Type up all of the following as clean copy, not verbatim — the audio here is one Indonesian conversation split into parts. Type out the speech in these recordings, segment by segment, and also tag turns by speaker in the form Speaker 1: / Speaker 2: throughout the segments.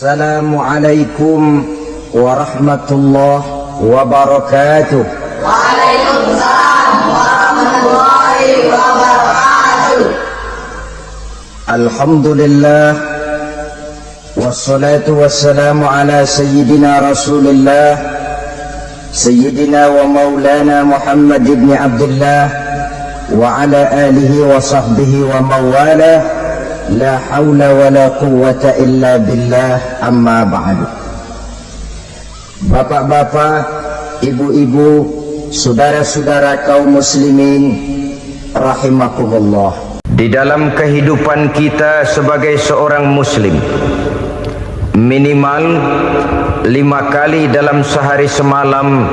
Speaker 1: Assalamualaikum warahmatullahi wabarakatuh.
Speaker 2: Waalaikumsalam warahmatullahi wabarakatuh.
Speaker 1: Alhamdulillah wassalatu wassalamu ala sayyidina Rasulillah sayyidina wa maulana Muhammad ibn Abdullah wa ala alihi wa sahbihi wa mawala. La haula wa la quwwata illa billah, amma ba'du. Bapak-bapak, ibu-ibu, saudara-saudara kaum muslimin rahimakumullah.
Speaker 3: Di dalam kehidupan kita sebagai seorang muslim, minimal 5 kali dalam sehari semalam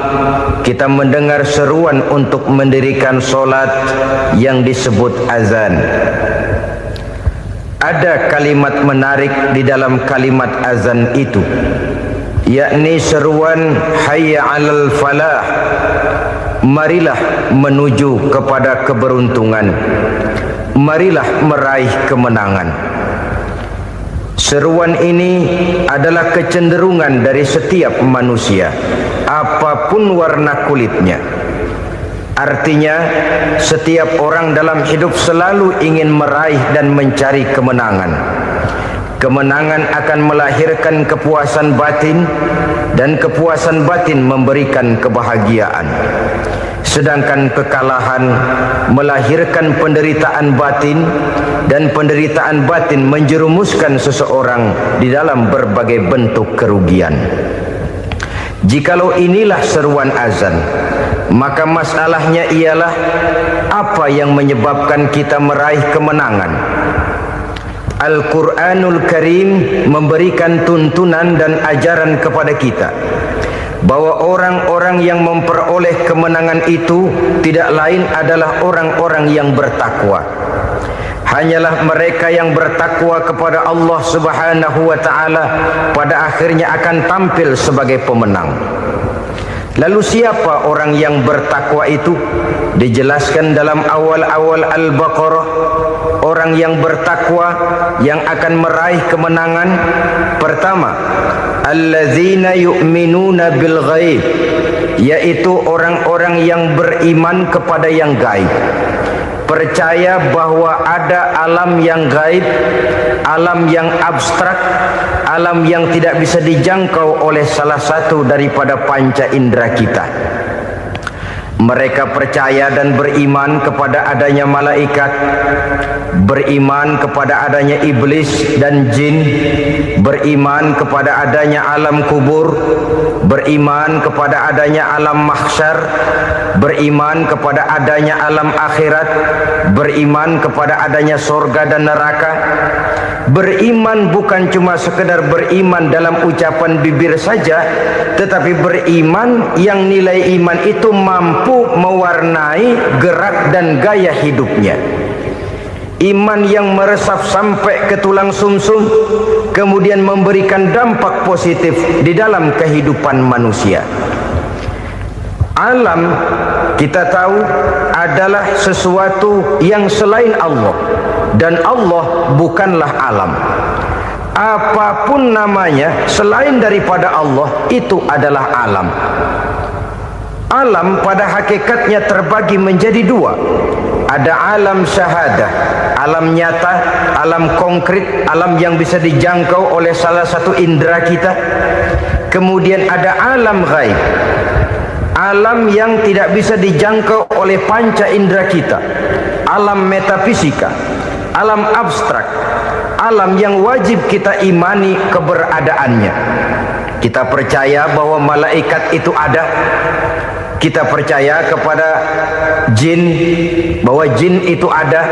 Speaker 3: kita mendengar seruan untuk mendirikan solat yang disebut azan. Ada kalimat menarik di dalam kalimat azan itu, yakni seruan hayya 'alal falah, marilah menuju kepada keberuntungan, marilah meraih kemenangan. Seruan ini adalah kecenderungan dari setiap manusia, apapun warna kulitnya. Artinya, setiap orang dalam hidup selalu ingin meraih dan mencari kemenangan. Kemenangan akan melahirkan kepuasan batin, dan kepuasan batin memberikan kebahagiaan. Sedangkan kekalahan melahirkan penderitaan batin, dan penderitaan batin menjerumuskan seseorang di dalam berbagai bentuk kerugian. Jikalau inilah seruan azan, maka masalahnya ialah apa yang menyebabkan kita meraih kemenangan. Al-Quranul Karim memberikan tuntunan dan ajaran kepada kita bahwa orang-orang yang memperoleh kemenangan itu tidak lain adalah orang-orang yang bertakwa. Hanyalah mereka yang bertakwa kepada Allah Subhanahu wa ta'ala pada akhirnya akan tampil sebagai pemenang. Lalu siapa orang yang bertakwa itu? Dijelaskan dalam awal-awal Al-Baqarah, orang yang bertakwa yang akan meraih kemenangan. Pertama, allazina yu'minuna bil ghaib, yaitu orang-orang yang beriman kepada yang gaib. Percaya bahwa ada alam yang gaib, alam yang abstrak, alam yang tidak bisa dijangkau oleh salah satu daripada panca indera kita. Mereka percaya dan beriman kepada adanya malaikat, beriman kepada adanya iblis dan jin, beriman kepada adanya alam kubur, beriman kepada adanya alam mahsyar, beriman kepada adanya alam akhirat, beriman kepada adanya surga dan neraka. Beriman bukan cuma sekedar beriman dalam ucapan bibir saja, tetapi beriman yang nilai iman itu mampu mewarnai gerak dan gaya hidupnya. Iman yang meresap sampai ke tulang sumsum, kemudian memberikan dampak positif di dalam kehidupan manusia. Alam, kita tahu, adalah sesuatu yang selain Allah, dan Allah bukanlah alam. Apapun namanya selain daripada Allah, itu adalah alam. Alam pada hakikatnya terbagi menjadi dua. Ada alam syahadah, alam nyata, alam konkret, alam yang bisa dijangkau oleh salah satu indera kita. Kemudian ada alam ghaib, alam yang tidak bisa dijangkau oleh panca indera kita, alam metafisika, alam abstrak, alam yang wajib kita imani keberadaannya. Kita percaya bahwa malaikat itu ada. Kita percaya kepada jin, bahwa jin itu ada.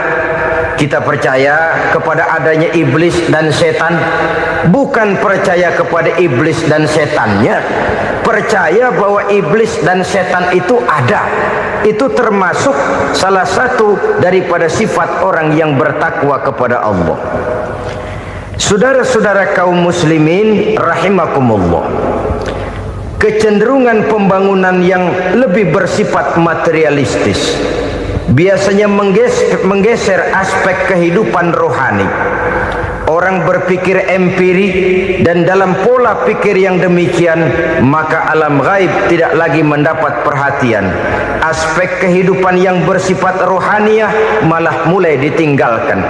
Speaker 3: Kita percaya kepada adanya iblis dan setan. Bukan percaya kepada iblis dan setannya, percaya bahwa iblis dan setan itu ada. Itu termasuk salah satu daripada sifat orang yang bertakwa kepada Allah. Saudara-saudara kaum muslimin rahimakumullah, kecenderungan pembangunan yang lebih bersifat materialistis biasanya menggeser aspek kehidupan rohani. orang berpikir empiri, dan dalam pola pikir yang demikian, maka alam gaib tidak lagi mendapat perhatian. Aspek kehidupan yang bersifat rohaniah malah mulai ditinggalkan.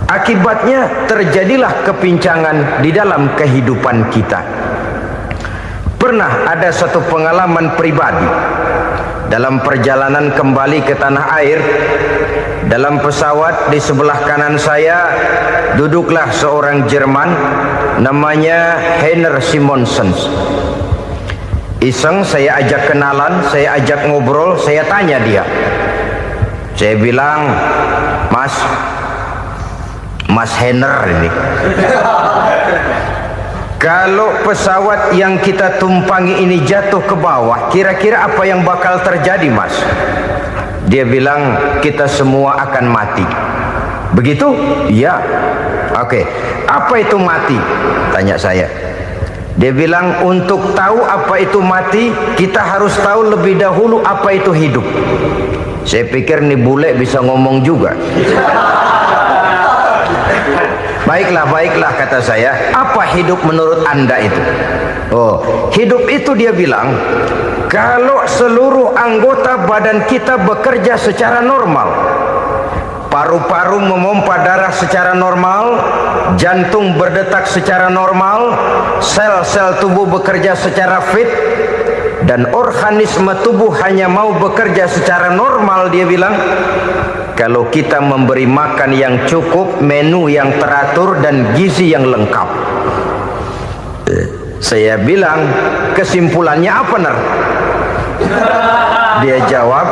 Speaker 3: Akibatnya terjadilah kepincangan di dalam kehidupan kita. Pernah ada satu pengalaman pribadi. Dalam perjalanan kembali ke tanah air, dalam pesawat di sebelah kanan saya duduklah seorang Jerman namanya Heiner Simonsen. Iseng saya ajak kenalan, saya ajak ngobrol, saya tanya dia. Saya bilang, Mas Heiner ini, kalau pesawat yang kita tumpangi ini jatuh ke bawah, kira-kira apa yang bakal terjadi, Mas? Dia bilang, kita semua akan mati. Begitu? Iya. Oke. Apa itu mati? Tanya saya. Dia bilang, untuk tahu apa itu mati, kita harus tahu lebih dahulu apa itu hidup. Saya pikir nih bule bisa ngomong juga. Baiklah kata saya. Apa hidup menurut Anda itu? Oh, hidup itu dia bilang, kalau seluruh anggota badan kita bekerja secara normal, paru-paru memompa darah secara normal, jantung berdetak secara normal, sel-sel tubuh bekerja secara fit, dan organisme tubuh hanya mau bekerja secara normal, dia bilang, kalau kita memberi makan yang cukup, menu yang teratur, dan gizi yang lengkap. Saya bilang, kesimpulannya apa, Ner? Dia jawab,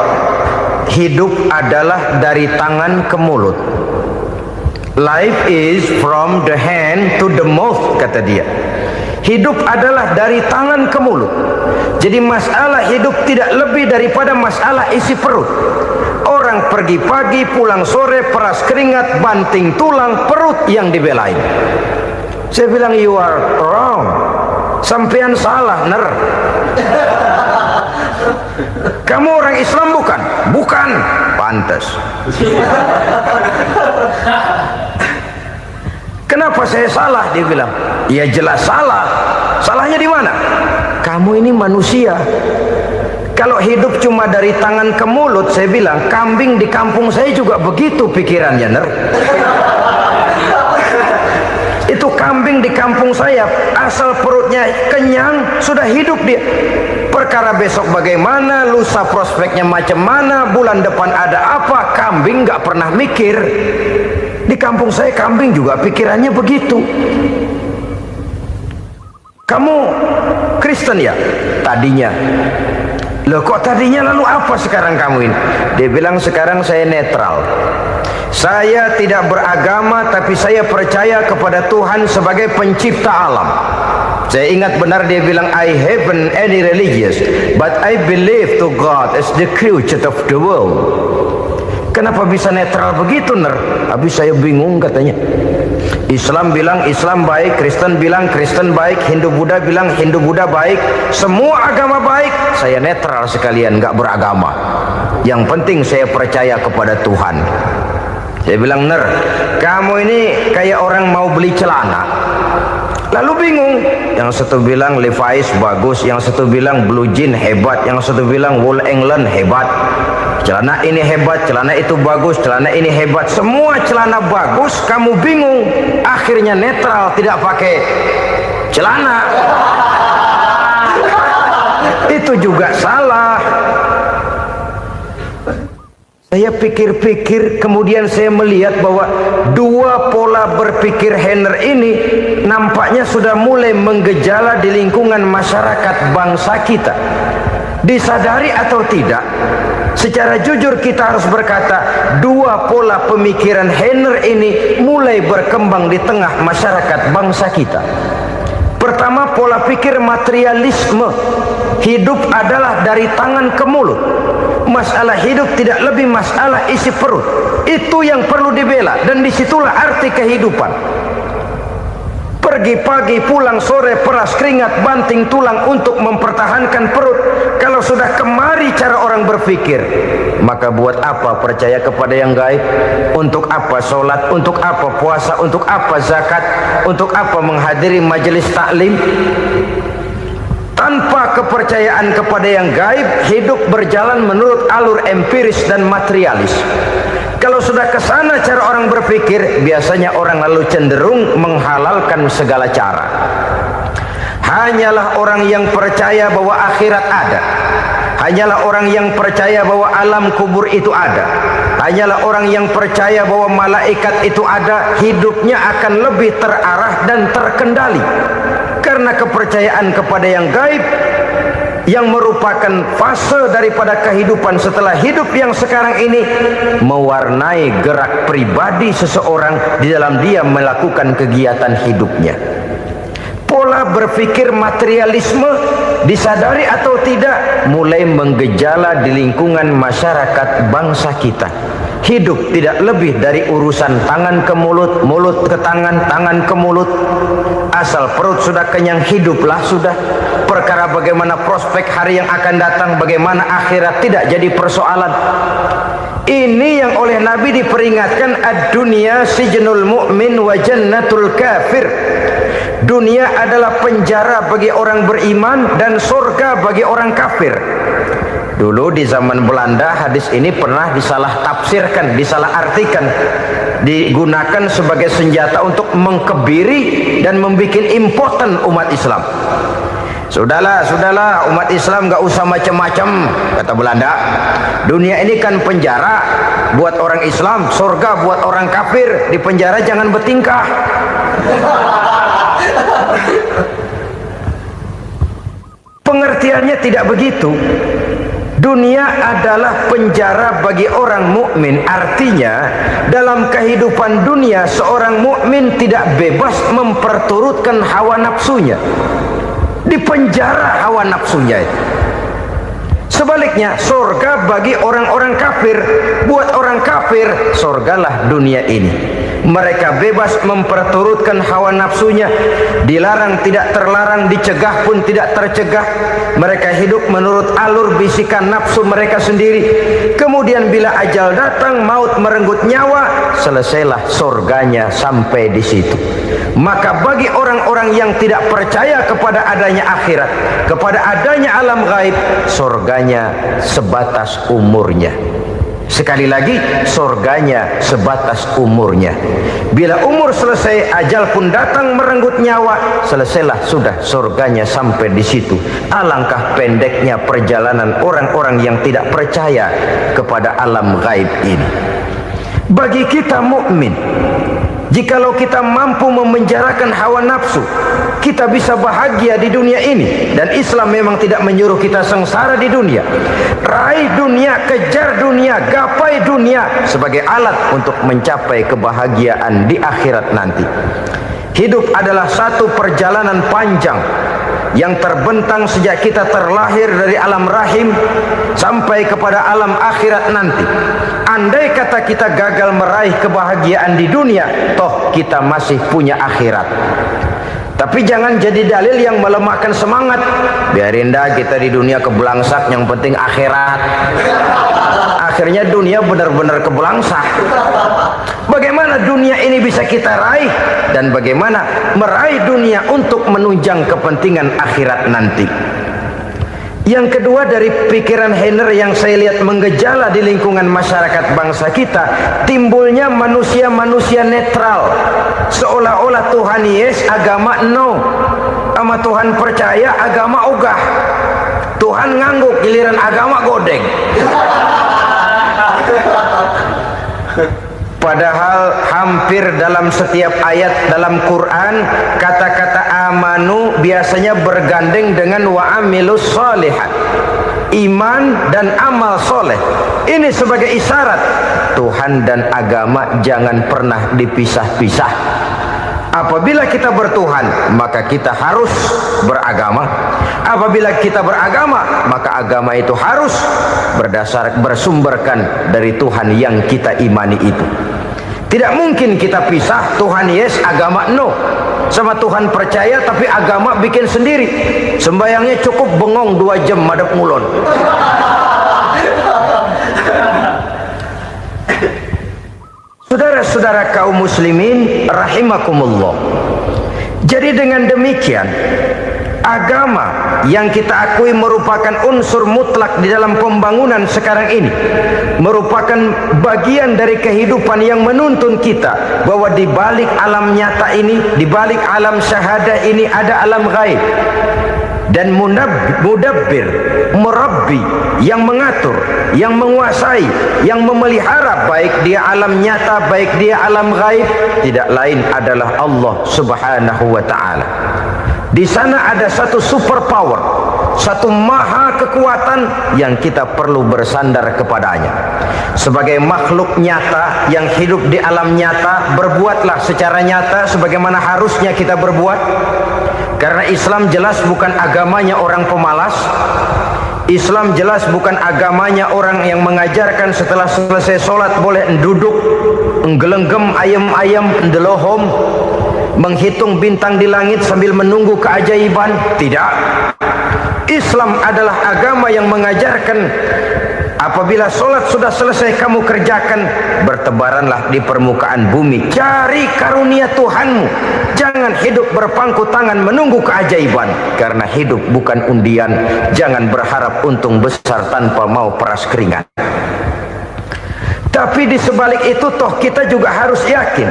Speaker 3: hidup adalah dari tangan ke mulut. Life is from the hand to the mouth, kata dia. Hidup adalah dari tangan ke mulut. Jadi masalah hidup tidak lebih daripada masalah isi perut. Orang pergi pagi, pulang sore, peras keringat, banting tulang, perut yang dibelain. Saya bilang, you are wrong. Sampean salah, Ner. Kamu orang Islam bukan? Bukan. Pantas. Kenapa saya salah? Dia bilang, ya jelas salah. Salahnya di mana? Kamu ini manusia. Kalau hidup cuma dari tangan ke mulut, saya bilang, kambing di kampung saya juga begitu pikirannya, Ner. Itu kambing di kampung saya, asal perutnya kenyang, sudah hidup dia. Perkara besok bagaimana, lusa prospeknya macam mana, bulan depan ada apa, kambing nggak pernah mikir. Di kampung saya kambing juga pikirannya begitu. Kamu Kristen ya? Tadinya. Loh kok tadinya, lalu apa sekarang kamu ini? Dia bilang, sekarang saya netral. Saya tidak beragama, tapi saya percaya kepada Tuhan sebagai pencipta alam. Saya ingat benar dia bilang, I haven't any religious, but I believe to God as the creator of the world. Kenapa bisa netral begitu, Ner? Habis saya bingung katanya. Islam bilang Islam baik, Kristen bilang Kristen baik, Hindu Buddha bilang Hindu Buddha baik, semua agama baik. Saya netral sekalian, nggak beragama. Yang penting saya percaya kepada Tuhan. Saya bilang, Ner, kamu ini kayak orang mau beli celana, lalu bingung. Yang satu bilang Levi's bagus, yang satu bilang Blue Jean hebat, yang satu bilang Wool England hebat. Celana ini hebat, celana itu bagus, celana ini hebat. Semua celana bagus, kamu bingung. Akhirnya netral, tidak pakai celana. Itu juga salah. Saya pikir-pikir, kemudian saya melihat bahwa dua pola berpikir Heiner ini nampaknya sudah mulai menggejala di lingkungan masyarakat bangsa kita. Disadari atau tidak, secara jujur kita harus berkata, dua pola pemikiran Heiner ini mulai berkembang di tengah masyarakat bangsa kita. Pertama, pola pikir materialisme. Hidup adalah dari tangan ke mulut. Masalah hidup tidak lebih masalah isi perut. Itu yang perlu dibela, dan disitulah arti kehidupan. Pergi pagi pulang sore, peras keringat banting tulang untuk mempertahankan perut. Kalau sudah kemari cara orang berpikir, maka buat apa percaya kepada yang gaib? Untuk apa sholat? Untuk apa puasa? Untuk apa zakat? Untuk apa menghadiri majelis taklim? Tanpa kepercayaan kepada yang gaib, hidup berjalan menurut alur empiris dan materialis. Kalau sudah ke sana cara orang berpikir, biasanya orang lalu cenderung menghalalkan segala cara. Hanyalah orang yang percaya bahwa akhirat ada, hanyalah orang yang percaya bahwa alam kubur itu ada, hanyalah orang yang percaya bahwa malaikat itu ada, hidupnya akan lebih terarah dan terkendali. Karena kepercayaan kepada yang gaib, yang merupakan fase daripada kehidupan setelah hidup yang sekarang ini, mewarnai gerak pribadi seseorang di dalam dia melakukan kegiatan hidupnya. Pola berpikir materialisme, disadari atau tidak, mulai menggejala di lingkungan masyarakat bangsa kita. Hidup tidak lebih dari urusan tangan ke mulut, mulut ke tangan, tangan ke mulut. Asal perut sudah kenyang, hiduplah sudah. Perkara bagaimana prospek hari yang akan datang, bagaimana akhirat, tidak jadi persoalan. Ini yang oleh Nabi diperingatkan, ad-dunya sijnul mu'min wa jannatul kafir. Dunia adalah penjara bagi orang beriman dan surga bagi orang kafir. Dulu di zaman Belanda hadis ini pernah disalah tafsirkan, disalah artikan, digunakan sebagai senjata untuk mengkebiri dan membuat impoten umat Islam. Sudahlah umat Islam gak usah macam-macam, kata Belanda. Dunia ini kan penjara buat orang Islam, surga buat orang kafir. Di penjara jangan bertingkah. Pengertiannya tidak begitu. Dunia adalah penjara bagi orang mukmin. Artinya dalam kehidupan dunia seorang mukmin tidak bebas memperturutkan hawa nafsunya. Dipenjara hawa nafsunya itu. Sebaliknya surga bagi orang-orang kafir. Buat orang kafir surgalah dunia ini. Mereka bebas memperturutkan hawa nafsunya, dilarang tidak terlarang, dicegah pun tidak tercegah. Mereka hidup menurut alur bisikan nafsu mereka sendiri. Kemudian bila ajal datang, maut merenggut nyawa, selesailah surganya sampai di situ. Maka bagi orang-orang yang tidak percaya kepada adanya akhirat, kepada adanya alam gaib, surganya sebatas umurnya. Sekali lagi, surganya sebatas umurnya. Bila umur selesai, ajal pun datang merenggut nyawa, selesailah sudah surganya sampai di situ. Alangkah pendeknya perjalanan orang-orang yang tidak percaya kepada alam gaib ini. Bagi kita mukmin, jikalau kita mampu memenjarakan hawa nafsu, kita bisa bahagia di dunia ini. Dan Islam memang tidak menyuruh kita sengsara di dunia. Raih dunia, kejar dunia, gapai dunia sebagai alat untuk mencapai kebahagiaan di akhirat nanti. Hidup adalah satu perjalanan panjang yang terbentang sejak kita terlahir dari alam rahim sampai kepada alam akhirat nanti. Andai kata kita gagal meraih kebahagiaan di dunia, toh kita masih punya akhirat. Tapi jangan jadi dalil yang melemahkan semangat. Biarin dah kita di dunia kebelangsak, yang penting akhirat. Akhirnya dunia benar-benar kebelangsak. Bagaimana dunia ini bisa kita raih, dan bagaimana meraih dunia untuk menunjang kepentingan akhirat nanti. Yang kedua, dari pikiran Heiner yang saya lihat menggejala di lingkungan masyarakat bangsa kita, timbulnya manusia-manusia netral. Seolah-olah Tuhan yes, agama no. Sama Tuhan percaya, agama ogah. Tuhan ngangguk, giliran agama godeng. Padahal hampir dalam setiap ayat dalam Quran, kata-kata amanu biasanya bergandeng dengan wa amilus sholihat, iman dan amal soleh. Ini sebagai isyarat Tuhan dan agama jangan pernah dipisah-pisah. Apabila kita bertuhan, maka kita harus beragama. Apabila kita beragama, maka agama itu harus bersumberkan dari Tuhan yang kita imani itu. Tidak mungkin kita pisah Tuhan yes, agama no. Sama Tuhan percaya tapi agama bikin sendiri. Sembayangnya cukup bengong 2 jam madep ngulon. Saudara-saudara kaum muslimin rahimakumullah. Jadi dengan demikian, agama yang kita akui merupakan unsur mutlak di dalam pembangunan sekarang ini, merupakan bagian dari kehidupan yang menuntun kita bahwa di balik alam nyata ini, di balik alam syahadah ini ada alam gaib. Dan mudabbir, murabbi, yang mengatur, yang menguasai, yang memelihara baik dia alam nyata, baik dia alam gaib, tidak lain adalah Allah Subhanahu wa ta'ala. Di sana ada satu super power, satu maha kekuatan yang kita perlu bersandar kepadanya. Sebagai makhluk nyata yang hidup di alam nyata, berbuatlah secara nyata sebagaimana harusnya kita berbuat. Karena Islam jelas bukan agamanya orang pemalas. Islam jelas bukan agamanya orang yang mengajarkan setelah selesai sholat boleh duduk, nggelenggem ayam-ayam, ndelohom, menghitung bintang di langit sambil menunggu keajaiban. Tidak. Islam adalah agama yang mengajarkan apabila sholat sudah selesai kamu kerjakan, bertebaranlah di permukaan bumi, cari karunia Tuhanmu. Jangan hidup berpangku tangan menunggu keajaiban. Karena hidup bukan undian. Jangan berharap untung besar tanpa mau peras keringat. Tapi di sebalik itu toh kita juga harus yakin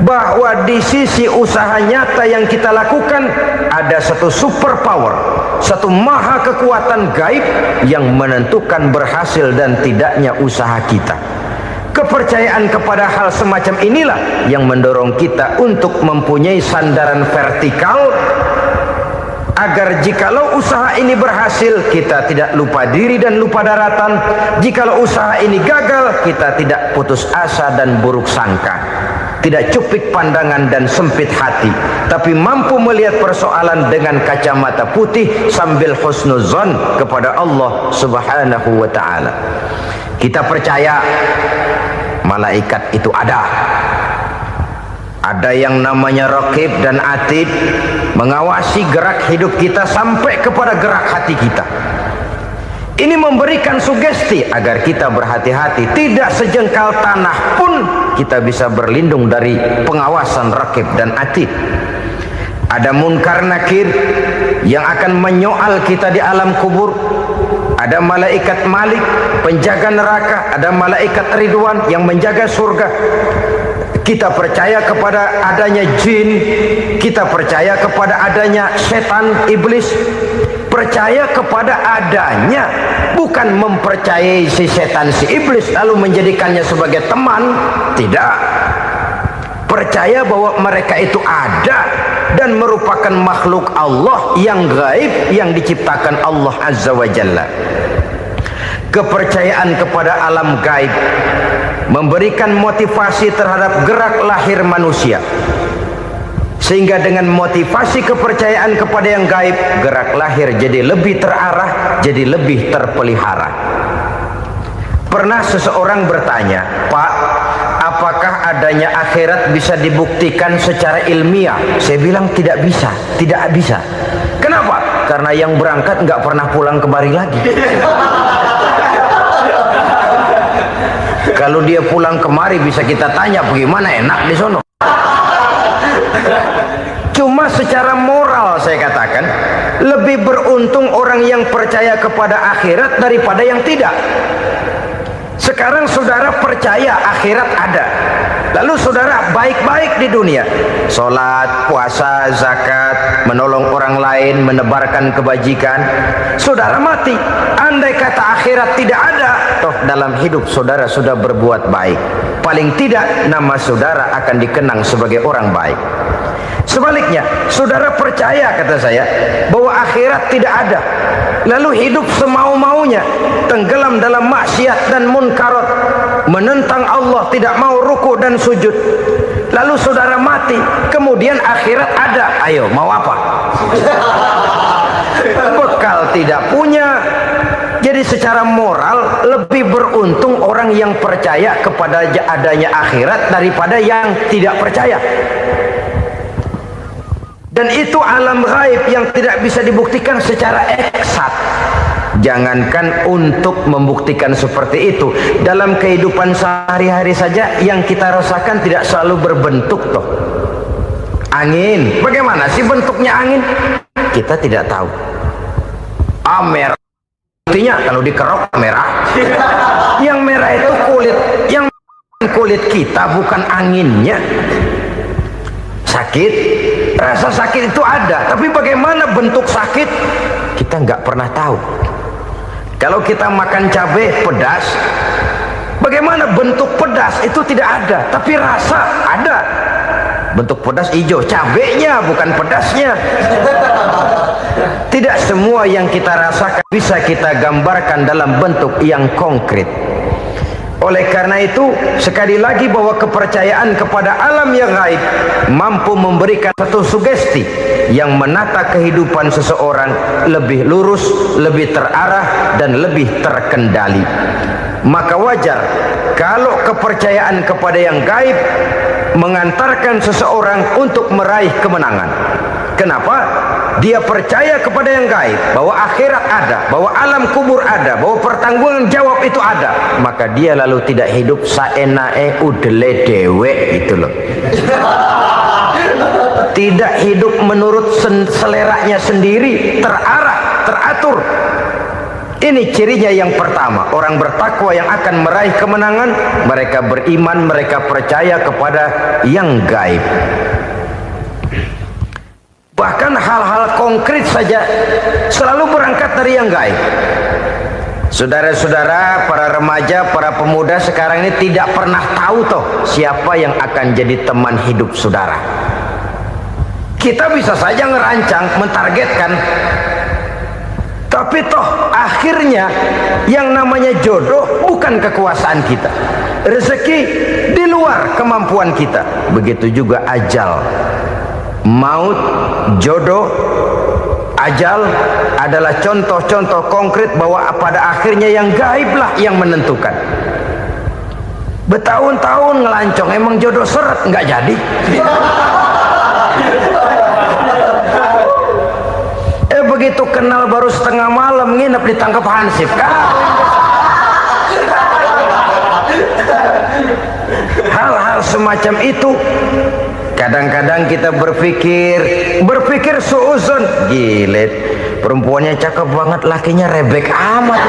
Speaker 3: bahwa di sisi usaha nyata yang kita lakukan ada satu super power, satu maha kekuatan gaib yang menentukan berhasil dan tidaknya usaha kita. Kepercayaan kepada hal semacam inilah yang mendorong kita untuk mempunyai sandaran vertikal, agar jikalau usaha ini berhasil kita tidak lupa diri dan lupa daratan. Jikalau usaha ini gagal kita tidak putus asa dan buruk sangka, tidak cupik pandangan dan sempit hati, tapi mampu melihat persoalan dengan kacamata putih sambil husnuzon kepada Allah Subhanahu wa ta'ala. Kita percaya malaikat itu ada. Ada yang namanya raqib dan atid, mengawasi gerak hidup kita sampai kepada gerak hati kita. Ini memberikan sugesti agar kita berhati-hati, tidak sejengkal tanah pun kita bisa berlindung dari pengawasan raqib dan atid. Ada munkar nakir yang akan menyoal kita di alam kubur. Ada malaikat Malik, penjaga neraka. Ada malaikat Ridwan yang menjaga surga. Kita percaya kepada adanya jin, kita percaya kepada adanya setan, iblis. Percaya kepada adanya, bukan mempercayai si setan, si iblis lalu menjadikannya sebagai teman. Tidak. Percaya bahwa mereka itu ada dan merupakan makhluk Allah yang gaib yang diciptakan Allah Azza wa Jalla. Kepercayaan kepada alam gaib memberikan motivasi terhadap gerak lahir manusia, sehingga dengan motivasi kepercayaan kepada yang gaib, gerak lahir jadi lebih terarah, jadi lebih terpelihara. Pernah seseorang bertanya, "Pak, apakah adanya akhirat bisa dibuktikan secara ilmiah?" Saya bilang tidak bisa, tidak bisa. Kenapa? Karena yang berangkat nggak pernah pulang kembali lagi. Kalau dia pulang kemari bisa kita tanya bagaimana enak di sono. Cuma secara moral saya katakan, lebih beruntung orang yang percaya kepada akhirat daripada yang tidak. Sekarang saudara percaya akhirat ada, lalu saudara baik-baik di dunia, sholat, puasa, zakat, menolong orang lain, menebarkan kebajikan. Saudara mati, andai kata akhirat tidak ada, toh dalam hidup saudara sudah berbuat baik, paling tidak nama saudara akan dikenang sebagai orang baik. Sebaliknya, saudara percaya, kata saya, bahwa akhirat tidak ada, lalu hidup semau-maunya, tenggelam dalam maksiat dan munkarat, menentang Allah, tidak mau ruku dan sujud. Lalu saudara mati, kemudian akhirat ada. Ayo, mau apa? Bekal tidak punya. Jadi secara moral lebih beruntung orang yang percaya kepada adanya akhirat daripada yang tidak percaya. Dan itu alam gaib yang tidak bisa dibuktikan secara eksak. Jangankan untuk membuktikan seperti itu, dalam kehidupan sehari-hari saja yang kita rasakan tidak selalu berbentuk toh. Angin, bagaimana sih bentuknya angin? Kita tidak tahu. Merah, artinya kalau dikerok merah. Yang merah itu kulit, yang kulit kita bukan anginnya. Sakit, rasa sakit itu ada, tapi bagaimana bentuk sakit kita nggak pernah tahu. Kalau kita makan cabai pedas, bagaimana bentuk pedas itu tidak ada, tapi rasa ada. Bentuk pedas hijau, cabenya bukan pedasnya. Tidak semua yang kita rasakan bisa kita gambarkan dalam bentuk yang konkret. Oleh karena itu, sekali lagi bahwa kepercayaan kepada alam yang gaib mampu memberikan satu sugesti yang menata kehidupan seseorang lebih lurus, lebih terarah, dan lebih terkendali. Maka wajar kalau kepercayaan kepada yang gaib mengantarkan seseorang untuk meraih kemenangan. Kenapa? Dia percaya kepada yang gaib, bahwa akhirat ada, bahwa alam kubur ada, bahwa pertanggungan jawab itu ada. Maka dia lalu tidak hidup saenae udele dewe itu loh. Tidak hidup menurut seleranya sendiri, terarah, teratur. Ini cirinya yang pertama. Orang bertakwa yang akan meraih kemenangan, mereka beriman, mereka percaya kepada yang gaib. Bahkan hal-hal konkret saja selalu berangkat dari yang gaib. Saudara-saudara, para remaja, para pemuda sekarang ini tidak pernah tahu toh siapa yang akan jadi teman hidup saudara. Kita bisa saja ngerancang, mentargetkan, tapi toh akhirnya yang namanya jodoh bukan kekuasaan kita. Rezeki di luar kemampuan kita. Begitu juga ajal. Maut, jodoh, ajal adalah contoh-contoh konkret bahwa pada akhirnya yang gaiblah yang menentukan. Bertahun-tahun ngelancong, emang jodoh seret nggak jadi. Begitu kenal baru setengah malam nginep ditangkap hansip kan. Hal-hal semacam itu kadang-kadang kita berpikir suuzon, gilet, perempuannya cakep banget, lakinya rebek amat.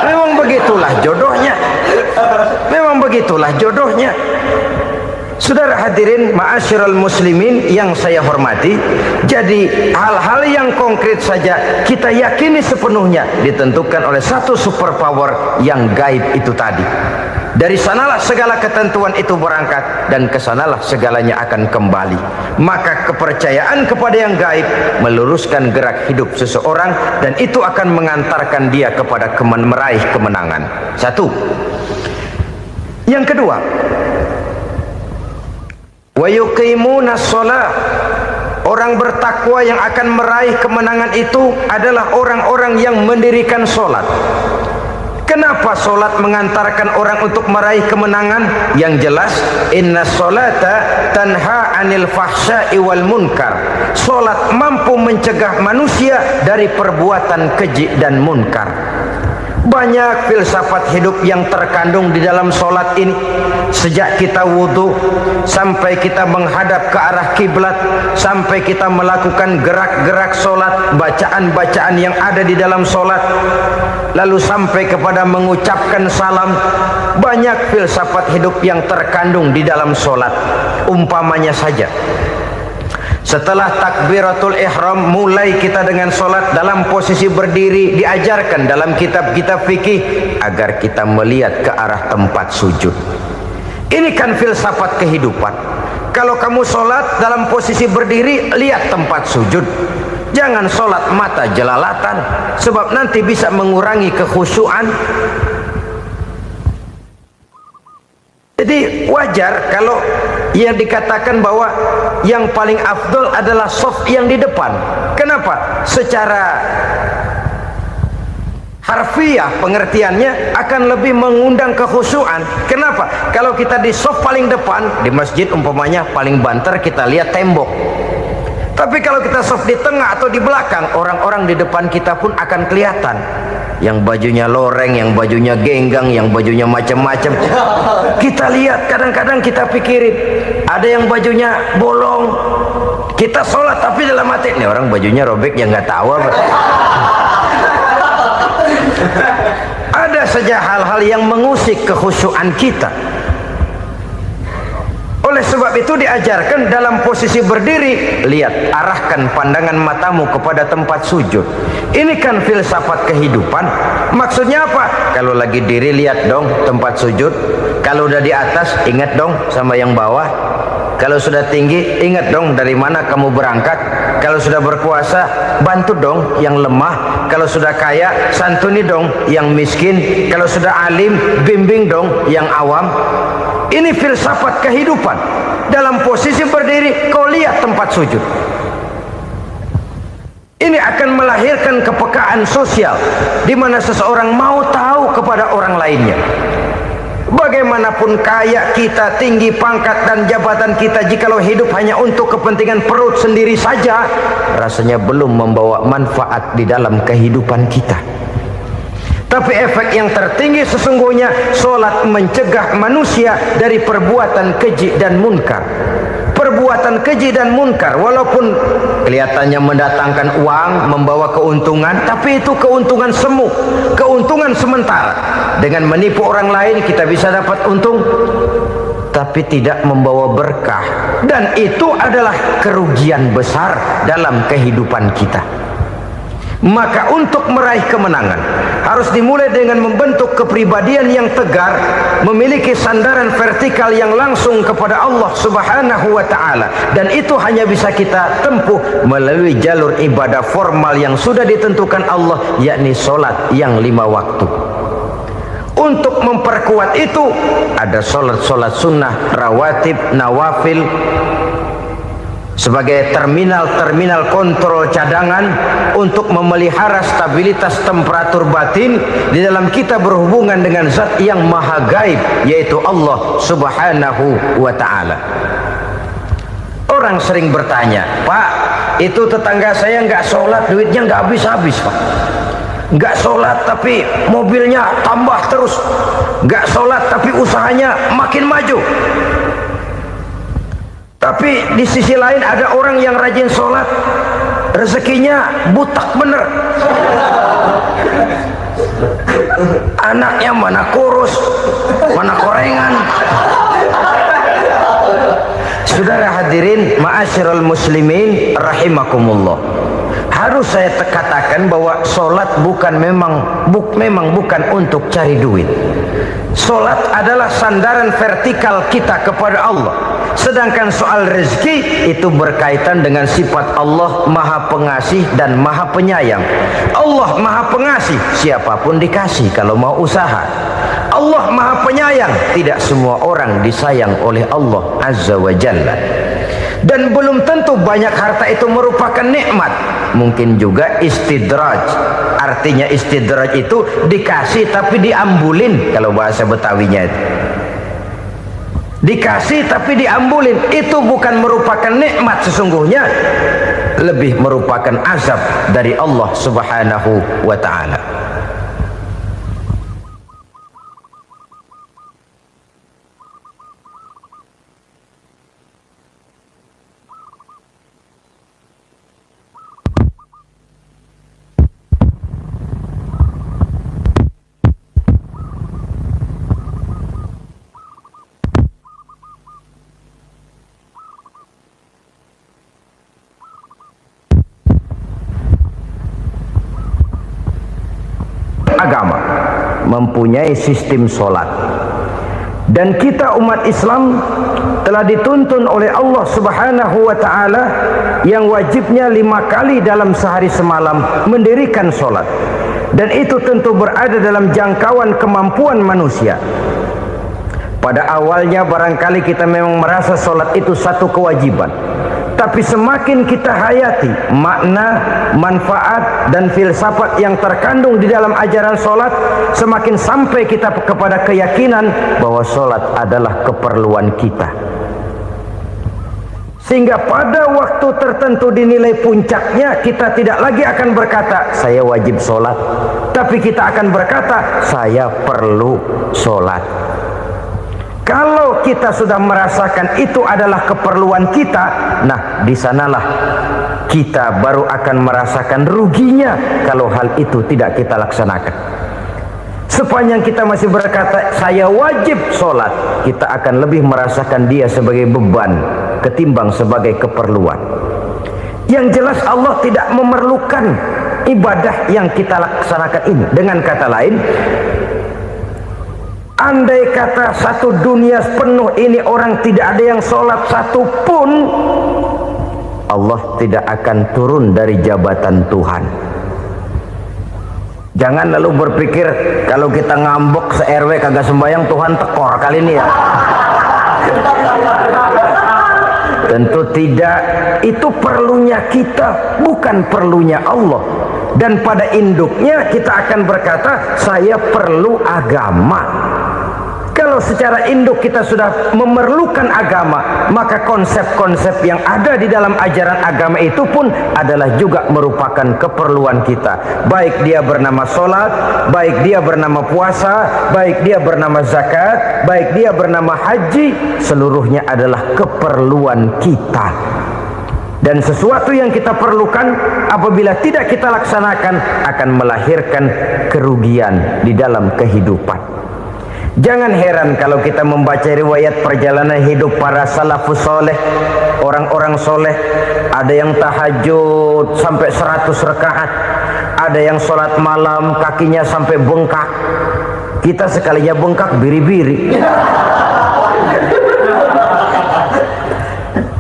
Speaker 3: Memang begitulah jodohnya. Memang begitulah jodohnya. Saudara hadirin ma'asyiral muslimin yang saya hormati, jadi hal-hal yang konkret saja kita yakini sepenuhnya ditentukan oleh satu superpower yang gaib itu tadi. Dari sanalah segala ketentuan itu berangkat dan kesanalah segalanya akan kembali. Maka kepercayaan kepada yang gaib meluruskan gerak hidup seseorang dan itu akan mengantarkan dia kepada meraih kemenangan. Satu. Yang kedua, wa yuqimuna shalah. Orang bertakwa yang akan meraih kemenangan itu adalah orang-orang yang mendirikan sholat. Kenapa sholat mengantarkan orang untuk meraih kemenangan? Yang jelas, inna sholata tanha anil fahsya'i wal munkar. Sholat mampu mencegah manusia dari perbuatan keji dan munkar. Banyak filsafat hidup yang terkandung di dalam sholat ini. Sejak kita wudhu sampai kita menghadap ke arah kiblat, sampai kita melakukan gerak-gerak sholat, bacaan-bacaan yang ada di dalam sholat, lalu sampai kepada mengucapkan salam. Banyak filsafat hidup yang terkandung di dalam sholat. Umpamanya saja, setelah takbiratul ihram mulai kita dengan sholat dalam posisi berdiri, diajarkan dalam kitab-kitab fikih agar kita melihat ke arah tempat sujud. Ini kan filsafat kehidupan. Kalau kamu sholat dalam posisi berdiri, lihat tempat sujud. Jangan sholat mata jelalatan, sebab nanti bisa mengurangi kekhusyuan. Jadi wajar kalau yang dikatakan bahwa yang paling afdol adalah shaf yang di depan. Kenapa? Secara harfiah pengertiannya akan lebih mengundang kekhusyuan. Kenapa? Kalau kita di saf paling depan di masjid umpamanya paling banter kita lihat tembok. Tapi kalau kita saf di tengah atau di belakang, orang-orang di depan kita pun akan kelihatan. Yang bajunya loreng, yang bajunya genggang, yang bajunya macam-macam. Kita lihat, kadang-kadang kita pikirin, ada yang bajunya bolong. Kita sholat tapi dalam hati, nih orang bajunya robek yang nggak tahu apa. Ada saja hal-hal yang mengusik kekhusyuan kita. Oleh sebab itu diajarkan dalam posisi berdiri, lihat, arahkan pandangan matamu kepada tempat sujud. Ini kan filsafat kehidupan. Maksudnya apa? Kalau lagi diri lihat dong tempat sujud. Kalau udah di atas ingat dong sama yang bawah. Kalau sudah tinggi ingat dong dari mana kamu berangkat. Kalau sudah berkuasa bantu dong yang lemah. Kalau sudah kaya santuni dong yang miskin. Kalau sudah alim bimbing dong yang awam. Ini filsafat kehidupan. Dalam posisi berdiri kau lihat tempat sujud. Ini akan melahirkan kepekaan sosial di mana seseorang mau tahu kepada orang lainnya. Bagaimanapun kaya kita, tinggi pangkat dan jabatan kita, jikalau hidup hanya untuk kepentingan perut sendiri saja, rasanya belum membawa manfaat di dalam kehidupan kita. Tapi efek yang tertinggi sesungguhnya, solat mencegah manusia dari perbuatan keji dan munkar. Perbuatan keji dan munkar walaupun kelihatannya mendatangkan uang, membawa keuntungan, tapi itu keuntungan semu, keuntungan sementara. Dengan menipu orang lain kita bisa dapat untung, tapi tidak membawa berkah, dan itu adalah kerugian besar dalam kehidupan kita. Maka untuk meraih kemenangan harus dimulai dengan membentuk kepribadian yang tegar, memiliki sandaran vertikal yang langsung kepada Allah Subhanahu wa ta'ala, dan itu hanya bisa kita tempuh melalui jalur ibadah formal yang sudah ditentukan Allah, yakni solat yang 5 waktu. Untuk memperkuat itu ada solat-solat sunnah, rawatib, nawafil sebagai terminal-terminal kontrol cadangan untuk memelihara stabilitas temperatur batin di dalam kita berhubungan dengan zat yang maha gaib, yaitu Allah Subhanahu wa ta'ala. Orang sering bertanya, Pak, itu tetangga saya nggak sholat, duitnya nggak habis-habis, Pak. Nggak sholat tapi mobilnya tambah terus, nggak sholat tapi usahanya makin maju. Tapi di sisi lain ada orang yang rajin sholat, rezekinya butak bener. Anaknya mana kurus, mana korengan. Saudara hadirin ma'asyiral muslimin rahimakumullah, harus saya katakan bahwa sholat memang bukan untuk cari duit. Sholat adalah sandaran vertikal kita kepada Allah. Sedangkan soal rezeki itu berkaitan dengan sifat Allah maha pengasih dan maha penyayang. Allah maha pengasih, siapapun dikasih kalau mau usaha. Allah maha penyayang, tidak semua orang disayang oleh Allah Azza wa Jalla. Dan belum tentu banyak harta itu merupakan nikmat. Mungkin juga istidraj. Artinya istidraj itu dikasih tapi diambulin, kalau bahasa Betawinya itu. Dikasih tapi diambulin, itu bukan merupakan nikmat sesungguhnya, lebih merupakan azab dari Allah Subhanahu wa ta'ala. Agama mempunyai sistem solat, dan kita umat Islam telah dituntun oleh Allah Subhanahu wa ta'ala yang wajibnya 5 kali dalam sehari semalam mendirikan solat, dan itu tentu berada dalam jangkauan kemampuan manusia. Pada awalnya barangkali kita memang merasa solat itu satu kewajiban, Tapi semakin kita hayati makna, manfaat dan filsafat yang terkandung di dalam ajaran solat, semakin sampai kita kepada keyakinan bahwa solat adalah keperluan kita. Sehingga pada waktu tertentu dinilai puncaknya, kita tidak lagi akan berkata saya wajib solat, tapi kita akan berkata saya perlu solat. Kalau kita sudah merasakan itu adalah keperluan kita, nah di sanalah kita baru akan merasakan ruginya kalau hal itu tidak kita laksanakan. Sepanjang kita masih berkata saya wajib sholat, kita akan lebih merasakan dia sebagai beban ketimbang sebagai keperluan. Yang jelas Allah tidak memerlukan ibadah yang kita laksanakan ini. Dengan kata lain, andai kata satu dunia penuh ini orang tidak ada yang sholat satu pun, Allah tidak akan turun dari jabatan Tuhan. Jangan lalu berpikir kalau kita ngambek se-RW kagak sembahyang Tuhan tekor kali ini ya. Tentu tidak. Itu perlunya kita, bukan perlunya Allah. Dan pada induknya kita akan berkata saya perlu agama. Kalau secara induk kita sudah memerlukan agama, maka konsep-konsep yang ada di dalam ajaran agama itu pun adalah juga merupakan keperluan kita. Baik dia bernama sholat, baik dia bernama puasa, baik dia bernama zakat, baik dia bernama haji, seluruhnya adalah keperluan kita. Dan sesuatu yang kita perlukan apabila tidak kita laksanakan akan melahirkan kerugian di dalam kehidupan. Jangan heran kalau kita membaca riwayat perjalanan hidup para salafus soleh, orang-orang soleh. Ada yang tahajud sampai 100 rakaat, ada yang sholat malam kakinya sampai bengkak. Kita sekalinya bengkak biri-biri.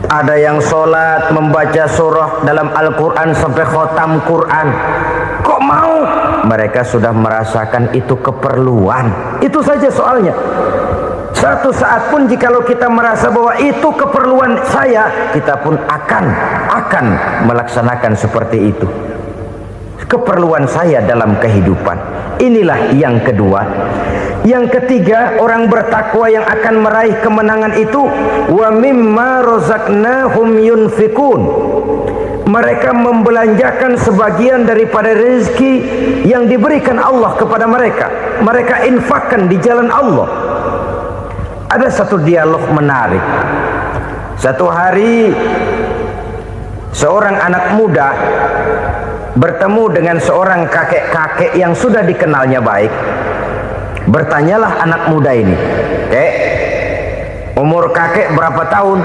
Speaker 3: Ada yang sholat membaca surah dalam Al-Quran sampai khotam Quran. Kok mau? Mereka sudah merasakan itu keperluan. Itu saja soalnya. Satu saat pun jikalau kita merasa bahwa itu keperluan saya, kita pun akan melaksanakan seperti itu. Keperluan saya dalam kehidupan. Inilah yang kedua. Yang ketiga, orang bertakwa yang akan meraih kemenangan itu wa mimma razaqnahum yunfikun. Mereka membelanjakan sebagian daripada rezeki yang diberikan Allah kepada mereka. Mereka infakkan di jalan Allah. Ada satu dialog menarik. Satu hari seorang anak muda bertemu dengan seorang kakek-kakek yang sudah dikenalnya baik. Bertanyalah anak muda ini, "Kek, umur kakek berapa tahun?"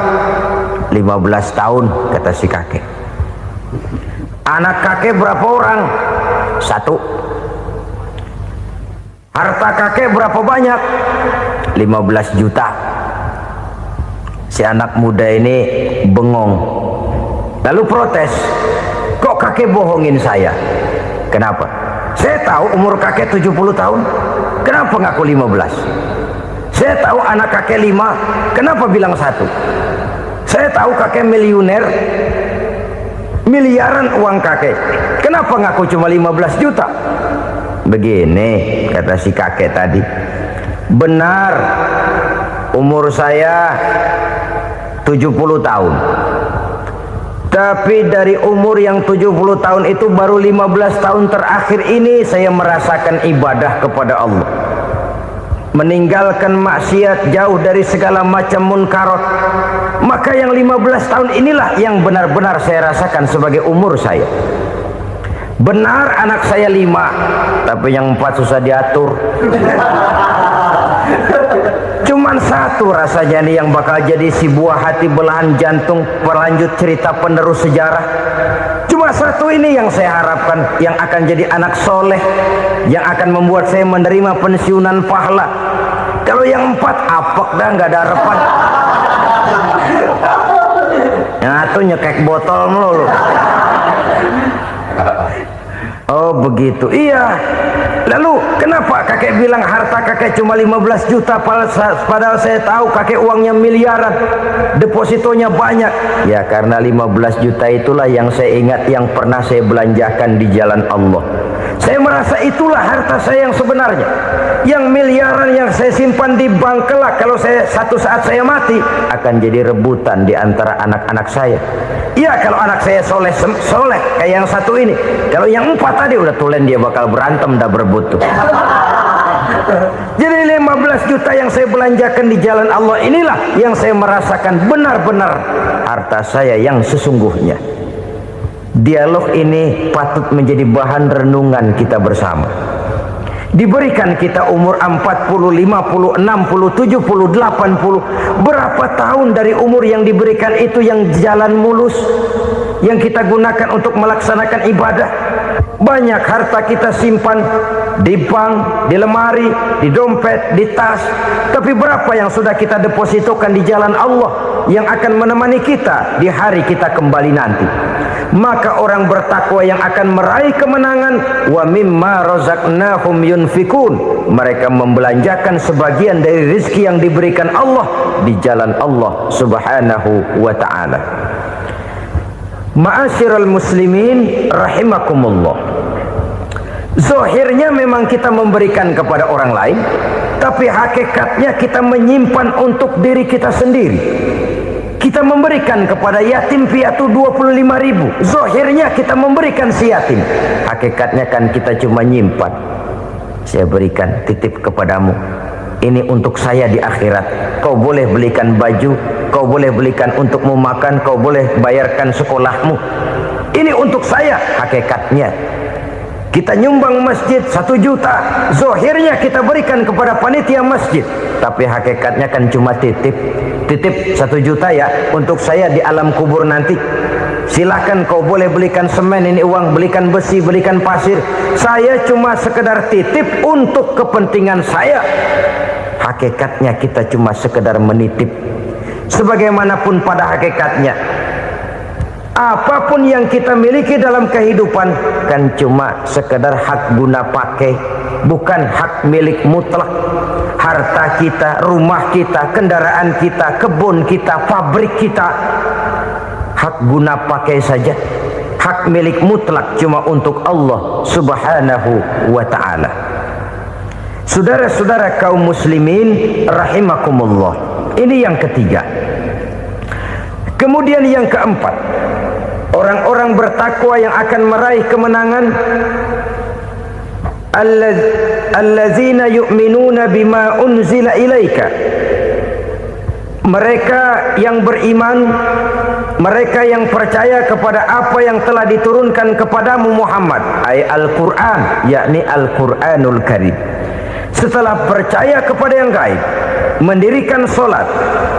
Speaker 3: 15 tahun, kata si kakek. "Anak kakek berapa orang?" 1. "Harta kakek berapa banyak?" 15 juta. Si anak muda ini bengong, lalu protes, "Kok kakek bohongin saya?" "Kenapa?" "Saya tahu umur kakek 70 tahun. Kenapa ngaku 15? Saya tahu anak kakek 5. Kenapa bilang 1? Saya tahu kakek miliuner, miliaran uang kakek. Kenapa ngaku cuma 15 juta? Begini, kata si kakek tadi. Benar, umur saya 70 tahun. Tapi dari umur yang 70 tahun itu baru 15 tahun terakhir ini saya merasakan ibadah kepada Allah. Meninggalkan maksiat, jauh dari segala macam munkarat. Maka yang 15 tahun inilah yang benar-benar saya rasakan sebagai umur saya. Benar anak saya 5, tapi yang 4 susah diatur. Cuman 1 rasanya nih yang bakal jadi si buah hati belahan jantung berlanjut cerita penerus sejarah. Cuma 1 ini yang saya harapkan, yang akan jadi anak soleh, yang akan membuat saya menerima pensiunan pahala. Kalau yang 4 apek dah, nggak ada harapan. Yang 1 nyekek botol melulu. Oh begitu. Iya. Lalu kenapa kakek bilang harta kakek cuma 15 juta padahal saya tahu kakek uangnya miliaran, depositonya banyak? Ya karena 15 juta itulah yang saya ingat yang pernah saya belanjakan di jalan Allah. Saya merasa itulah harta saya yang sebenarnya. Yang miliaran yang saya simpan di bank kelak kalau satu saat saya mati akan jadi rebutan di antara anak-anak saya. Iya kalau anak saya soleh kayak yang satu ini. Kalau yang 4 tadi udah tulen dia bakal berantem dah berebut tuh. Jadi 15 juta yang saya belanjakan di jalan Allah inilah yang saya merasakan benar-benar harta saya yang sesungguhnya. Dialog ini patut menjadi bahan renungan kita bersama. Diberikan kita umur 40, 50, 60, 70, 80. Berapa tahun dari umur yang diberikan itu yang jalan mulus, yang kita gunakan untuk melaksanakan ibadah? Banyak harta kita simpan di bank, di lemari, di dompet, di tas. Tapi berapa yang sudah kita depositokan di jalan Allah yang akan menemani kita di hari kita kembali nanti? Maka orang bertakwa yang akan meraih kemenangan, wa mimma razaqnahum yunfikun, mereka membelanjakan sebagian dari rezeki yang diberikan Allah di jalan Allah Subhanahu wa ta'ala. Ma'asyiral muslimin rahimakumullah. Zahirnya memang kita memberikan kepada orang lain, tapi hakikatnya kita menyimpan untuk diri kita sendiri. Kita memberikan kepada yatim piatu 25.000. Zahirnya kita memberikan si yatim, hakikatnya kan kita cuma nyimpan. Saya berikan titip kepadamu, ini untuk saya di akhirat. Kau boleh belikan baju, kau boleh belikan untukmu makan, kau boleh bayarkan sekolahmu. Ini untuk saya. Hakikatnya kita nyumbang masjid 1 juta, zahirnya kita berikan kepada panitia masjid, tapi hakikatnya kan cuma titip 1 juta ya untuk saya di alam kubur nanti. Silahkan kau boleh belikan semen, ini uang, belikan besi, belikan pasir. Saya cuma sekedar titip untuk kepentingan saya. Hakikatnya kita cuma sekedar menitip. Sebagaimanapun pada hakikatnya, apapun yang kita miliki dalam kehidupan kan cuma sekedar hak guna pakai, bukan hak milik mutlak. Harta kita, rumah kita, kendaraan kita, kebun kita, pabrik kita, hak guna pakai saja. Hak milik mutlak cuma untuk Allah Subhanahu wa ta'ala. Saudara-saudara kaum muslimin rahimakumullah. Ini yang ketiga. Kemudian yang keempat, orang-orang bertakwa yang akan meraih kemenangan, allazina yu'minuna bima unzila ilaika. Mereka yang beriman, mereka yang percaya kepada apa yang telah diturunkan kepadamu Muhammad, ay Al-Quran, yakni Al-Quranul Karim. Setelah percaya kepada yang gaib, mendirikan solat,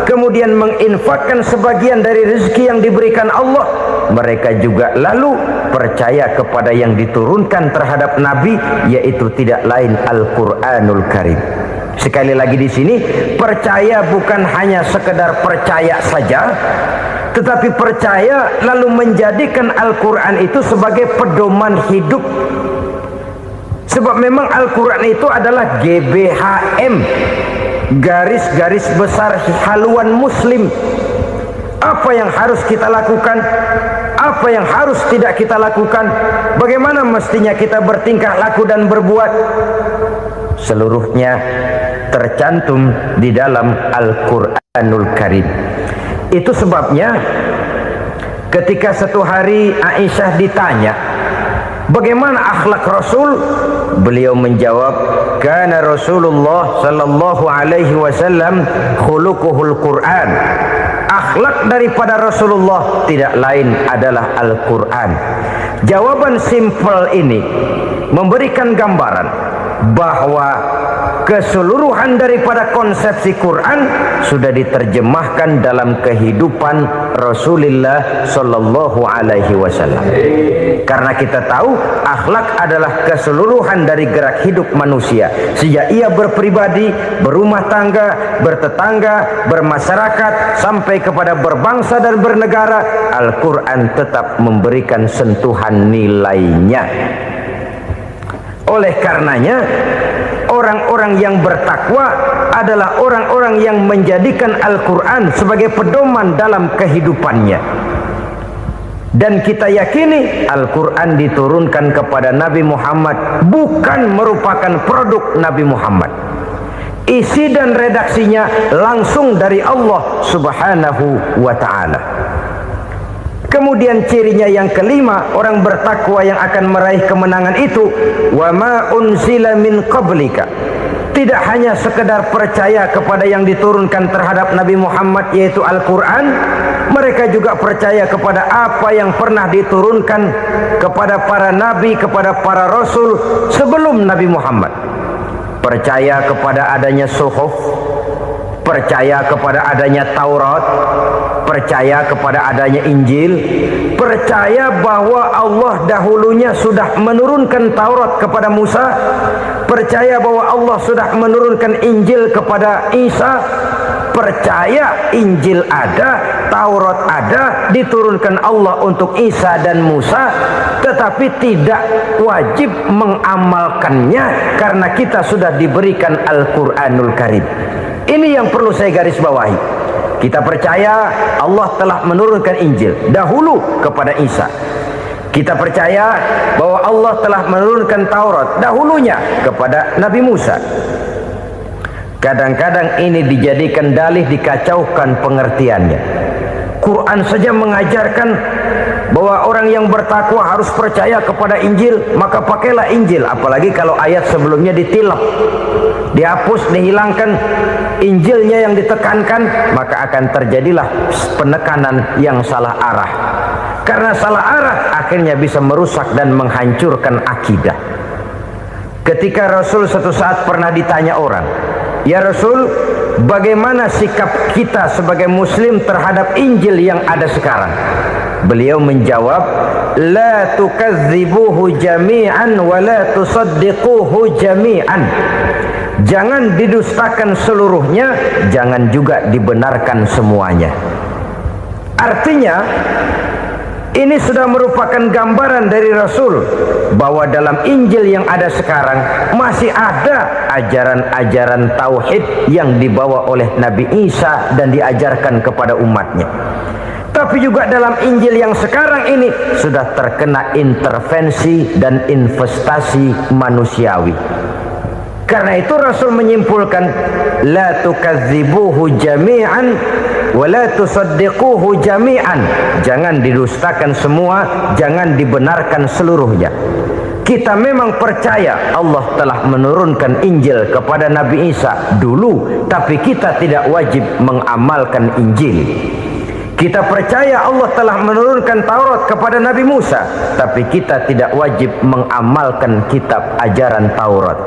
Speaker 3: kemudian menginfakkan sebagian dari rezeki yang diberikan Allah, mereka juga lalu percaya kepada yang diturunkan terhadap Nabi, yaitu tidak lain Al-Quranul Karim. Sekali lagi di sini, percaya bukan hanya sekedar percaya saja, tetapi percaya lalu menjadikan Al-Quran itu sebagai pedoman hidup. Sebab memang Al-Quran itu adalah GBHM, garis-garis besar haluan muslim. Apa yang harus kita lakukan, apa yang harus tidak kita lakukan, bagaimana mestinya kita bertingkah laku dan berbuat, seluruhnya tercantum di dalam Al-Quranul Karim. Itu sebabnya ketika satu hari Aisyah ditanya bagaimana akhlak Rasul, beliau menjawab, kana Rasulullah sallallahu alaihi wasallam khuluquhul Quran. Akhlak daripada Rasulullah tidak lain adalah Al-Quran. Jawaban simpel ini memberikan gambaran bahwa keseluruhan daripada konsepsi Quran sudah diterjemahkan dalam kehidupan Rasulullah sallallahu alaihi wasallam. Karena kita tahu akhlak adalah keseluruhan dari gerak hidup manusia, sejak ia berpribadi, berumah tangga, bertetangga, bermasyarakat, sampai kepada berbangsa dan bernegara. Al-Quran tetap memberikan sentuhan nilainya. Oleh karenanya, orang-orang yang bertakwa adalah orang-orang yang menjadikan Al-Quran sebagai pedoman dalam kehidupannya. Dan kita yakini Al-Quran diturunkan kepada Nabi Muhammad bukan merupakan produk Nabi Muhammad. Isi dan redaksinya langsung dari Allah Subhanahu wa ta'ala. Kemudian cirinya yang kelima, orang bertakwa yang akan meraih kemenangan itu, wa ma unzila min qablika. Tidak hanya sekedar percaya kepada yang diturunkan terhadap Nabi Muhammad yaitu Al-Quran, mereka juga percaya kepada apa yang pernah diturunkan kepada para nabi, kepada para rasul sebelum Nabi Muhammad. Percaya kepada adanya suhuf, percaya kepada adanya Taurat, percaya kepada adanya Injil, percaya bahwa Allah dahulunya sudah menurunkan Taurat kepada Musa, percaya bahwa Allah sudah menurunkan Injil kepada Isa, percaya Injil ada, Taurat ada, diturunkan Allah untuk Isa dan Musa, tetapi tidak wajib mengamalkannya karena kita sudah diberikan Al-Quranul Karim. Ini yang perlu saya garis bawahi. Kita percaya Allah telah menurunkan Injil dahulu kepada Isa. Kita percaya bahwa Allah telah menurunkan Taurat dahulunya kepada Nabi Musa. Kadang-kadang ini dijadikan dalih, dikacaukan pengertiannya. Quran saja mengajarkan bahwa orang yang bertakwa harus percaya kepada Injil, maka pakailah Injil. Apalagi kalau ayat sebelumnya ditilap, dihapus, dihilangkan, Injilnya yang ditekankan, maka akan terjadilah penekanan yang salah arah. Karena salah arah akhirnya bisa merusak dan menghancurkan akidah. Ketika Rasul suatu saat pernah ditanya orang, "Ya Rasul, bagaimana sikap kita sebagai muslim terhadap Injil yang ada sekarang?" Beliau menjawab, "La tukadzibuhu jami'an wa la tusaddiquhu jami'an." Jangan didustakan seluruhnya, jangan juga dibenarkan semuanya. Artinya, ini sudah merupakan gambaran dari Rasul bahwa dalam Injil yang ada sekarang masih ada ajaran-ajaran tauhid yang dibawa oleh Nabi Isa dan diajarkan kepada umatnya. Tapi juga dalam Injil yang sekarang ini sudah terkena intervensi dan investasi manusiawi. Karena itu Rasul menyimpulkan, la tukadzibuhu jami'an wa la tusaddiquhu jami'an. Jangan didustakan semua, jangan dibenarkan seluruhnya. Kita memang percaya Allah telah menurunkan Injil kepada Nabi Isa dulu, tapi kita tidak wajib mengamalkan Injil. Kita percaya Allah telah menurunkan Taurat kepada Nabi Musa, tapi kita tidak wajib mengamalkan kitab ajaran Taurat.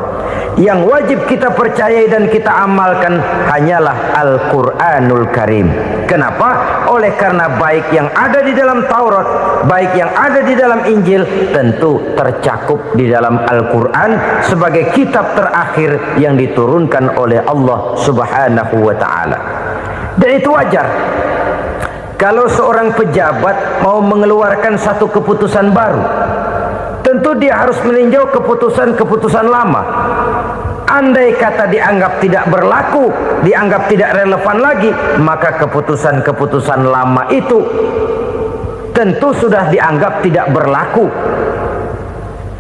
Speaker 3: Yang wajib kita percayai dan kita amalkan hanyalah Al-Quranul Karim. Kenapa? Oleh karena baik yang ada di dalam Taurat, baik yang ada di dalam Injil, tentu tercakup di dalam Al-Quran sebagai kitab terakhir yang diturunkan oleh Allah Subhanahu wa ta'ala. Dan itu wajar. Kalau seorang pejabat mau mengeluarkan satu keputusan baru, tentu dia harus meninjau keputusan-keputusan lama. Andai kata dianggap tidak berlaku, dianggap tidak relevan lagi, maka keputusan-keputusan lama itu tentu sudah dianggap tidak berlaku.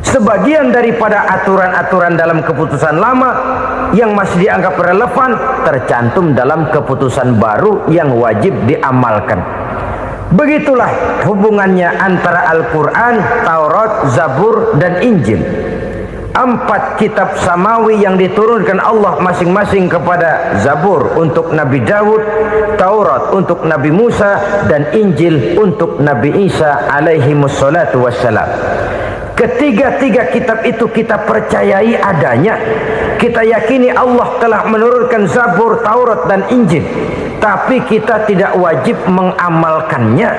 Speaker 3: Sebagian daripada aturan-aturan dalam keputusan lama yang masih dianggap relevan tercantum dalam keputusan baru yang wajib diamalkan. Begitulah hubungannya antara Al-Quran, Taurat, Zabur, dan Injil. 4 kitab samawi yang diturunkan Allah masing-masing kepada Zabur untuk Nabi Daud, Taurat untuk Nabi Musa, dan Injil untuk Nabi Isa alaihi wassalatu wassalam. Ketiga-tiga kitab itu kita percayai adanya. Kita yakini Allah telah menurunkan Zabur, Taurat, dan Injil. Tapi kita tidak wajib mengamalkannya.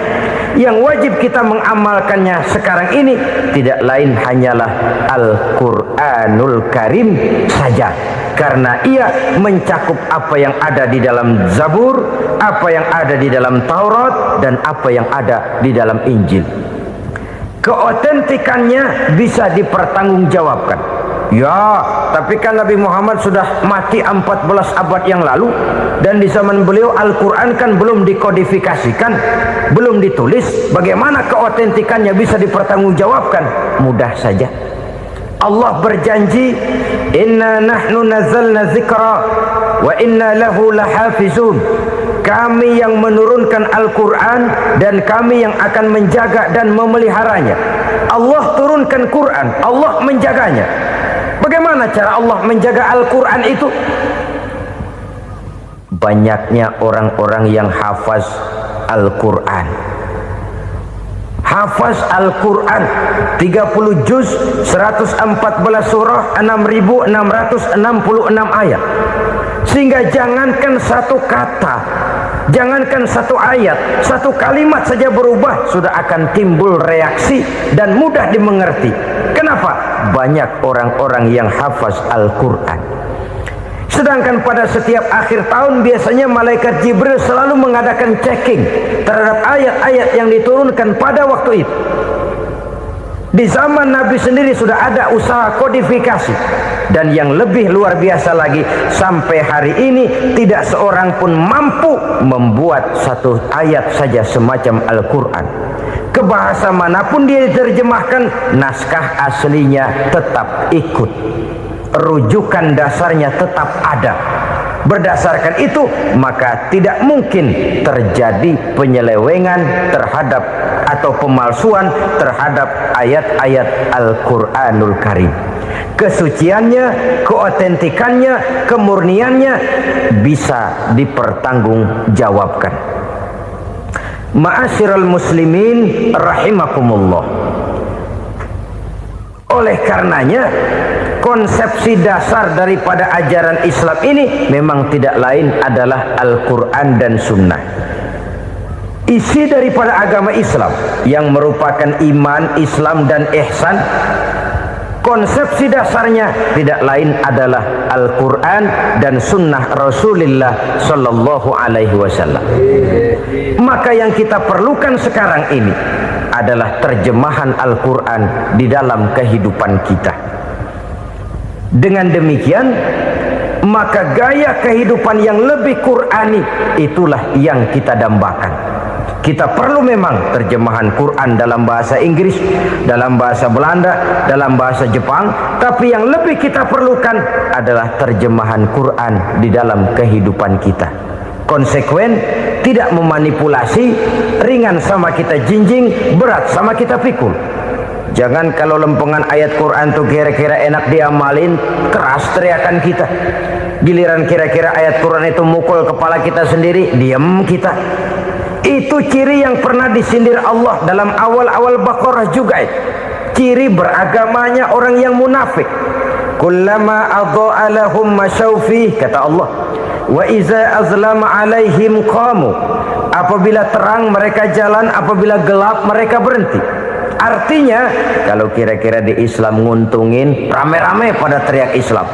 Speaker 3: Yang wajib kita mengamalkannya sekarang ini tidak lain hanyalah Al-Quranul Karim saja. Karena ia mencakup apa yang ada di dalam Zabur, apa yang ada di dalam Taurat, dan apa yang ada di dalam Injil. Keotentikannya bisa dipertanggungjawabkan. Ya, tapi kan Nabi Muhammad sudah mati 14 abad yang lalu, dan di zaman beliau Al-Quran kan belum dikodifikasikan, belum ditulis. Bagaimana keotentikannya bisa dipertanggungjawabkan? Mudah saja. Allah berjanji, inna nahnu nazzalna dzikra wa inna lahu lahafizun. Kami yang menurunkan Al-Quran dan kami yang akan menjaga dan memeliharanya. Allah turunkan Quran, Allah menjaganya. Bagaimana cara Allah menjaga Al-Quran itu? Banyaknya orang-orang yang hafaz Al-Quran. Hafaz Al-Quran 30 juz, 114 surah, 6.666 ayat. Sehingga jangankan satu kata, jangankan satu ayat, satu kalimat saja berubah, sudah akan timbul reaksi dan mudah dimengerti. Kenapa? Banyak orang-orang yang hafaz Al-Quran. Sedangkan pada setiap akhir tahun biasanya malaikat Jibril selalu mengadakan checking terhadap ayat-ayat yang diturunkan pada waktu itu. Di zaman Nabi sendiri sudah ada usaha kodifikasi. Dan yang lebih luar biasa lagi, sampai hari ini tidak seorang pun mampu membuat satu ayat saja semacam Al-Quran. Ke bahasa manapun dia diterjemahkan, naskah aslinya tetap ikut, rujukan dasarnya tetap ada. Berdasarkan itu, maka tidak mungkin terjadi penyelewengan terhadap atau pemalsuan terhadap ayat-ayat Al-Quranul Karim. Kesuciannya, keotentikannya, kemurniannya bisa dipertanggungjawabkan. Ma'asyiral muslimin rahimakumullah. Oleh karenanya, konsepsi dasar daripada ajaran Islam ini memang tidak lain adalah Al-Quran dan Sunnah. Isi daripada agama Islam yang merupakan iman, Islam dan ihsan, konsepsi dasarnya tidak lain adalah Al-Quran dan Sunnah Rasulullah Sallallahu Alaihi Wasallam. Maka yang kita perlukan sekarang ini adalah terjemahan Al-Quran di dalam kehidupan kita. Dengan demikian, maka gaya kehidupan yang lebih Qurani itulah yang kita dambakan. Kita perlu memang terjemahan Quran dalam bahasa Inggris, dalam bahasa Belanda, dalam bahasa Jepang, tapi yang lebih kita perlukan adalah terjemahan Quran di dalam kehidupan kita. Konsekuen, tidak memanipulasi, ringan sama kita jinjing, berat sama kita pikul. Jangan kalau lempengan ayat Quran tuh kira-kira enak diamalin, keras teriakan kita. Giliran kira-kira ayat Quran itu mukul kepala kita sendiri, diam kita. Itu ciri yang pernah disindir Allah dalam awal-awal Baqarah juga. Ciri beragamanya orang yang munafik. Kullama adha'a lahum masyawfih, kata Allah. Wa iza azlama alaihim qamu. Apabila terang mereka jalan, apabila gelap mereka berhenti. Artinya, kalau kira-kira di Islam nguntungin, rame-rame pada teriak Islam.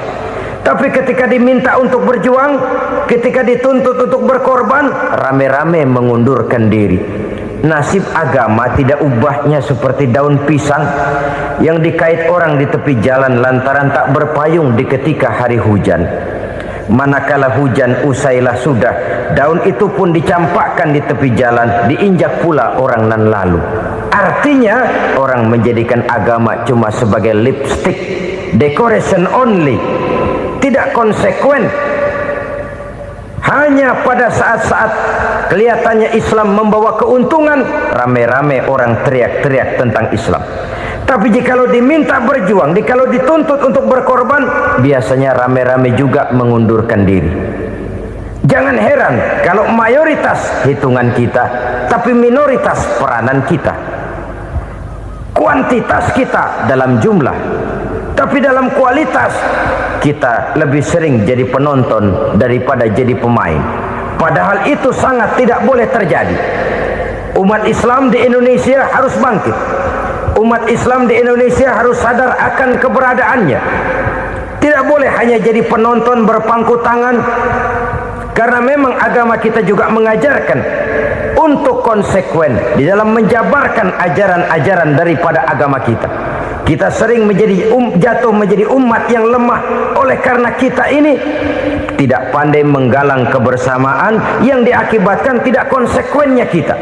Speaker 3: Tapi ketika diminta untuk berjuang, ketika dituntut untuk berkorban, rame-rame mengundurkan diri. Nasib agama tidak ubahnya seperti daun pisang yang dikait orang di tepi jalan lantaran tak berpayung di ketika hari hujan. Manakala hujan usailah sudah, daun itu pun dicampakkan di tepi jalan, diinjak pula orang nan lalu. Artinya, orang menjadikan agama cuma sebagai lipstick, decoration only. Tidak konsekuen. Hanya pada saat-saat kelihatannya Islam membawa keuntungan, rame-rame orang teriak-teriak tentang Islam. Tapi jikalau diminta berjuang, jikalau dituntut untuk berkorban, biasanya rame-rame juga mengundurkan diri. Jangan heran kalau mayoritas hitungan kita, tapi minoritas peranan kita. Kuantitas kita dalam jumlah, tapi dalam kualitas kita lebih sering jadi penonton daripada jadi pemain. Padahal itu sangat tidak boleh terjadi. Umat Islam di Indonesia harus bangkit. Umat Islam di Indonesia harus sadar akan keberadaannya. Tidak boleh hanya jadi penonton berpangku tangan, karena memang agama kita juga mengajarkan untuk konsekuen di dalam menjabarkan ajaran-ajaran daripada agama kita. Kita sering jatuh menjadi umat yang lemah oleh karena kita ini tidak pandai menggalang kebersamaan yang diakibatkan tidak konsekuennya kita.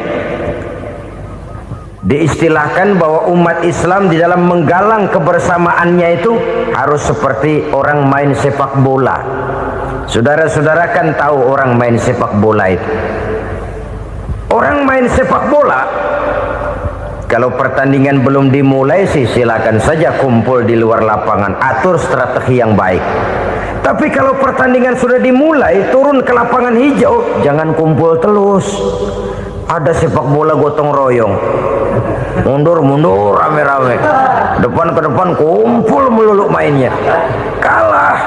Speaker 3: Diistilahkan bahwa umat Islam di dalam menggalang kebersamaannya itu harus seperti orang main sepak bola. Saudara-saudara kan tahu orang main sepak bola itu. Orang main sepak bola, kalau pertandingan belum dimulai sih silakan saja kumpul di luar lapangan, atur strategi yang baik. Tapi kalau pertandingan sudah dimulai, turun ke lapangan hijau, jangan kumpul terus. Ada sepak bola gotong royong, mundur-mundur rame-rame, depan ke depan kumpul melulu mainnya. Kalah.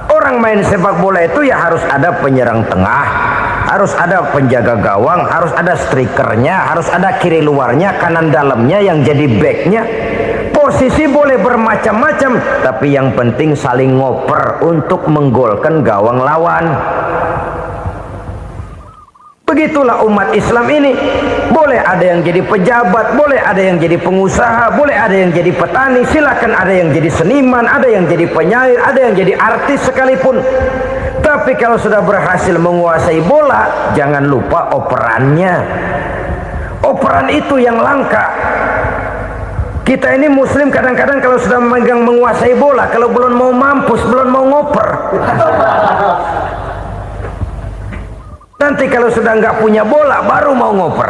Speaker 3: Orang main sepak bola itu ya harus ada penyerang tengah, harus ada penjaga gawang, harus ada strikernya, harus ada kiri luarnya, kanan dalamnya yang jadi backnya. Posisi boleh bermacam-macam, tapi yang penting saling ngoper untuk menggolkan gawang lawan. Begitulah umat Islam ini. Boleh ada yang jadi pejabat, boleh ada yang jadi pengusaha, boleh ada yang jadi petani, silakan ada yang jadi seniman, ada yang jadi penyair, ada yang jadi artis sekalipun. Tapi kalau sudah berhasil menguasai bola, jangan lupa operannya. Operan itu yang langka. Kita ini muslim kadang-kadang kalau sudah memegang menguasai bola, kalau belum mau mampus, belum mau ngoper. Nanti kalau sudah nggak punya bola, baru mau ngoper.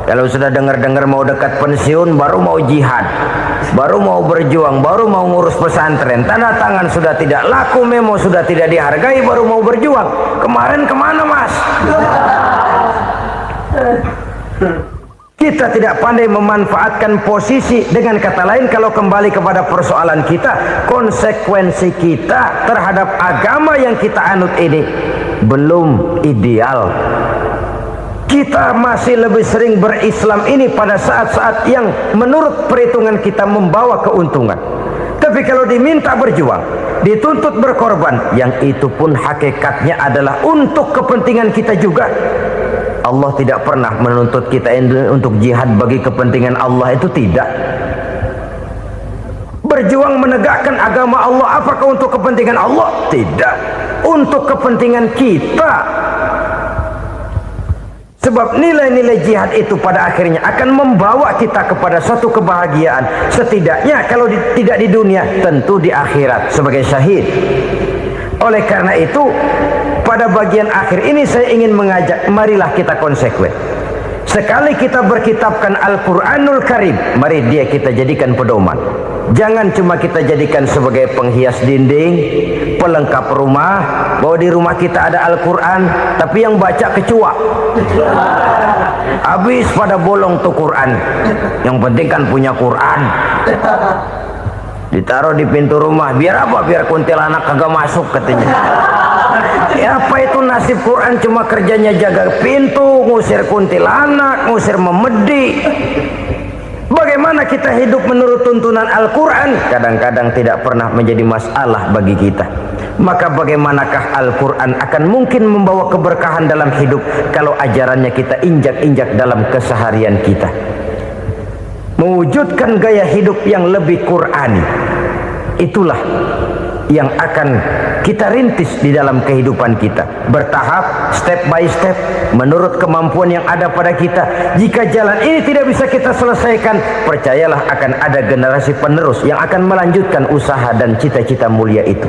Speaker 3: Kalau sudah dengar-dengar mau dekat pensiun, baru mau jihad, baru mau berjuang, baru mau ngurus pesantren. Tanda tangan sudah tidak laku, memo sudah tidak dihargai, baru mau berjuang. Kemarin kemana mas? Kita tidak pandai memanfaatkan posisi. Dengan kata lain, kalau kembali kepada persoalan kita, konsekuensi kita terhadap agama yang kita anut ini belum ideal. Kita masih lebih sering berislam ini pada saat-saat yang menurut perhitungan kita membawa keuntungan. Tapi kalau diminta berjuang, dituntut berkorban, yang itu pun hakikatnya adalah untuk kepentingan kita juga. Allah tidak pernah menuntut kita untuk jihad bagi kepentingan Allah, itu tidak. Berjuang menegakkan agama Allah, apakah untuk kepentingan Allah? Tidak. Untuk kepentingan kita. Sebab nilai-nilai jihad itu pada akhirnya akan membawa kita kepada suatu kebahagiaan. Setidaknya kalau tidak di dunia, tentu di akhirat sebagai syahid. Oleh karena itu, pada bagian akhir ini saya ingin mengajak, marilah kita konsekuen. Sekali kita berkitabkan Al-Quranul Karim, mari dia kita jadikan pedoman. Jangan cuma kita jadikan sebagai penghias dinding, pelengkap rumah, bahwa di rumah kita ada Al-Quran, tapi yang baca kecoa. Habis pada bolong tuh Quran. Yang penting kan punya Quran. Ditaruh di pintu rumah, biar apa? Biar kuntilanak kagak masuk katanya. Ya, apa itu nasib Quran? Cuma kerjanya jaga pintu, ngusir kuntilanak, ngusir memedi. Bagaimana kita hidup menurut tuntunan Al-Quran? Kadang-kadang tidak pernah menjadi masalah bagi kita. Maka bagaimanakah Al-Quran akan mungkin membawa keberkahan dalam hidup kalau ajarannya kita injak-injak dalam keseharian kita? Mewujudkan gaya hidup yang lebih Qurani, itulah yang akan kita rintis di dalam kehidupan kita, bertahap, step by step, menurut kemampuan yang ada pada kita. Jika jalan ini tidak bisa kita selesaikan, percayalah akan ada generasi penerus yang akan melanjutkan usaha dan cita-cita mulia itu.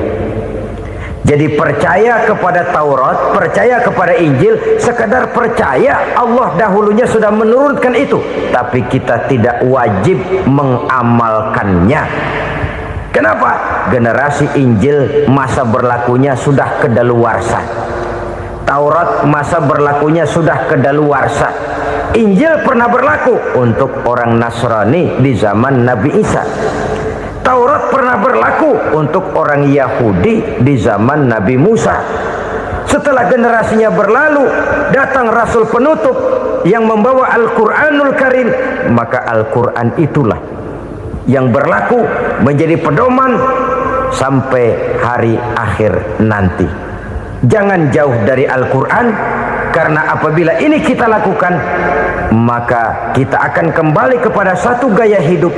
Speaker 3: Jadi percaya kepada Taurat, percaya kepada Injil, sekadar percaya Allah dahulunya sudah menurunkan itu, tapi kita tidak wajib mengamalkannya. Kenapa? Generasi Injil masa berlakunya sudah kedaluarsa. Taurat masa berlakunya sudah kedaluarsa. Injil pernah berlaku untuk orang Nasrani di zaman Nabi Isa. Taurat pernah berlaku untuk orang Yahudi di zaman Nabi Musa. Setelah generasinya berlalu, datang Rasul penutup yang membawa Al-Quranul Karim. Maka Al-Quran itulah yang berlaku menjadi pedoman sampai hari akhir nanti. Jangan jauh dari Al-Quran, Karena apabila ini kita lakukan, maka kita akan kembali kepada satu gaya hidup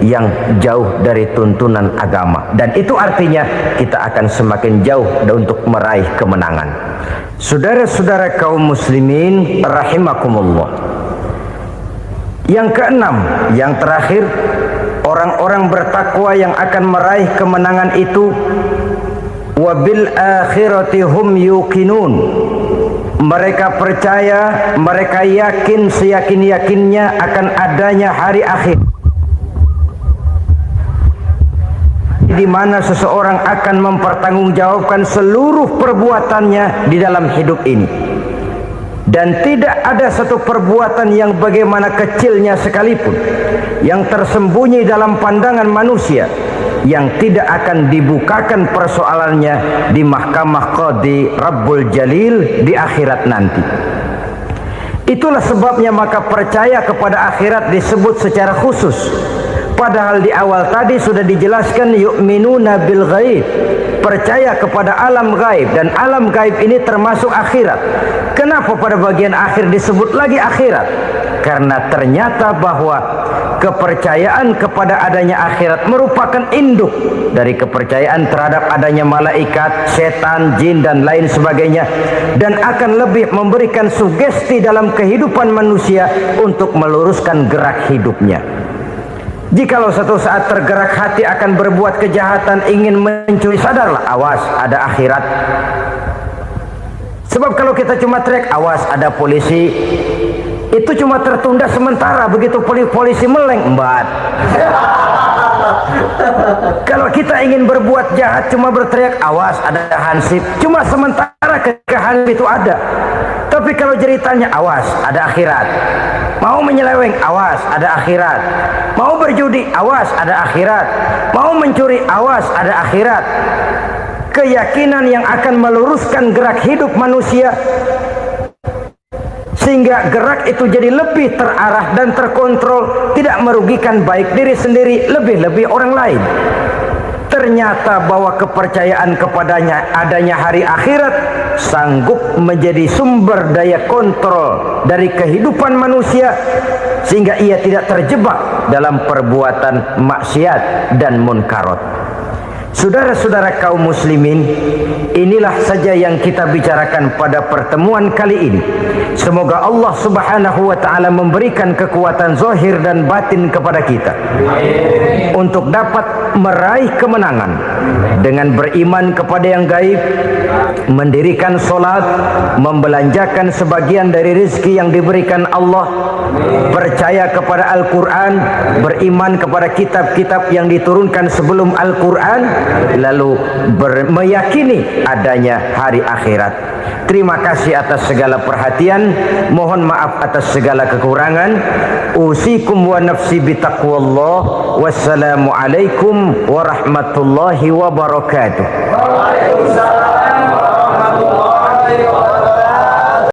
Speaker 3: yang jauh dari tuntunan agama, dan itu artinya kita akan semakin jauh untuk meraih kemenangan. Saudara-saudara kaum muslimin rahimakumullah. Yang keenam, yang terakhir, orang-orang bertakwa yang akan meraih kemenangan itu wabil akhirati hum yuqinun. Mereka percaya, mereka yakin seyakin-yakinnya akan adanya hari akhir, di mana seseorang akan mempertanggungjawabkan seluruh perbuatannya di dalam hidup ini. Dan tidak ada satu perbuatan yang bagaimana kecilnya sekalipun yang tersembunyi dalam pandangan manusia yang tidak akan dibukakan persoalannya di mahkamah Qadi Rabbul Jalil di akhirat nanti. Itulah sebabnya maka percaya kepada akhirat disebut secara khusus. Padahal di awal tadi sudah dijelaskan yu'minuna bil ghaib, percaya kepada alam gaib, dan alam gaib ini termasuk akhirat. Kenapa pada bagian akhir disebut lagi akhirat? Karena ternyata bahwa kepercayaan kepada adanya akhirat merupakan induk dari kepercayaan terhadap adanya malaikat, setan, jin dan lain sebagainya, dan akan lebih memberikan sugesti dalam kehidupan manusia untuk meluruskan gerak hidupnya. Jikalau satu saat tergerak hati akan berbuat kejahatan, ingin mencuri, sadarlah, awas ada akhirat. Sebab kalau kita cuma teriak awas ada polisi, itu cuma tertunda sementara, begitu polisi meleng embat. Kalau kita ingin berbuat jahat cuma berteriak awas ada hansip, cuma sementara ketika hansip itu ada. Tapi kalau ceritanya awas ada akhirat, mau menyeleweng awas ada akhirat, mau berjudi awas ada akhirat, mau mencuri awas ada akhirat. Keyakinan yang akan meluruskan gerak hidup manusia sehingga gerak itu jadi lebih terarah dan terkontrol, tidak merugikan baik diri sendiri, lebih-lebih orang lain. Ternyata bahwa kepercayaan kepadanya adanya hari akhirat sanggup menjadi sumber daya kontrol dari kehidupan manusia, sehingga ia tidak terjebak dalam perbuatan maksiat dan munkarat. Saudara-saudara kaum muslimin, inilah saja yang kita bicarakan pada pertemuan kali ini. Semoga Allah Subhanahu wa taala memberikan kekuatan zahir dan batin kepada kita untuk dapat meraih kemenangan dengan beriman kepada yang gaib, mendirikan solat, membelanjakan sebagian dari rezeki yang diberikan Allah, percaya kepada Al-Quran, beriman kepada kitab-kitab yang diturunkan sebelum Al-Quran, lalu meyakini adanya hari akhirat. Terima kasih atas segala perhatian, mohon maaf atas segala kekurangan. Usikum wa nafsi bitaqwallah. Wassalamualaikum warahmatullahi wabarakatuh.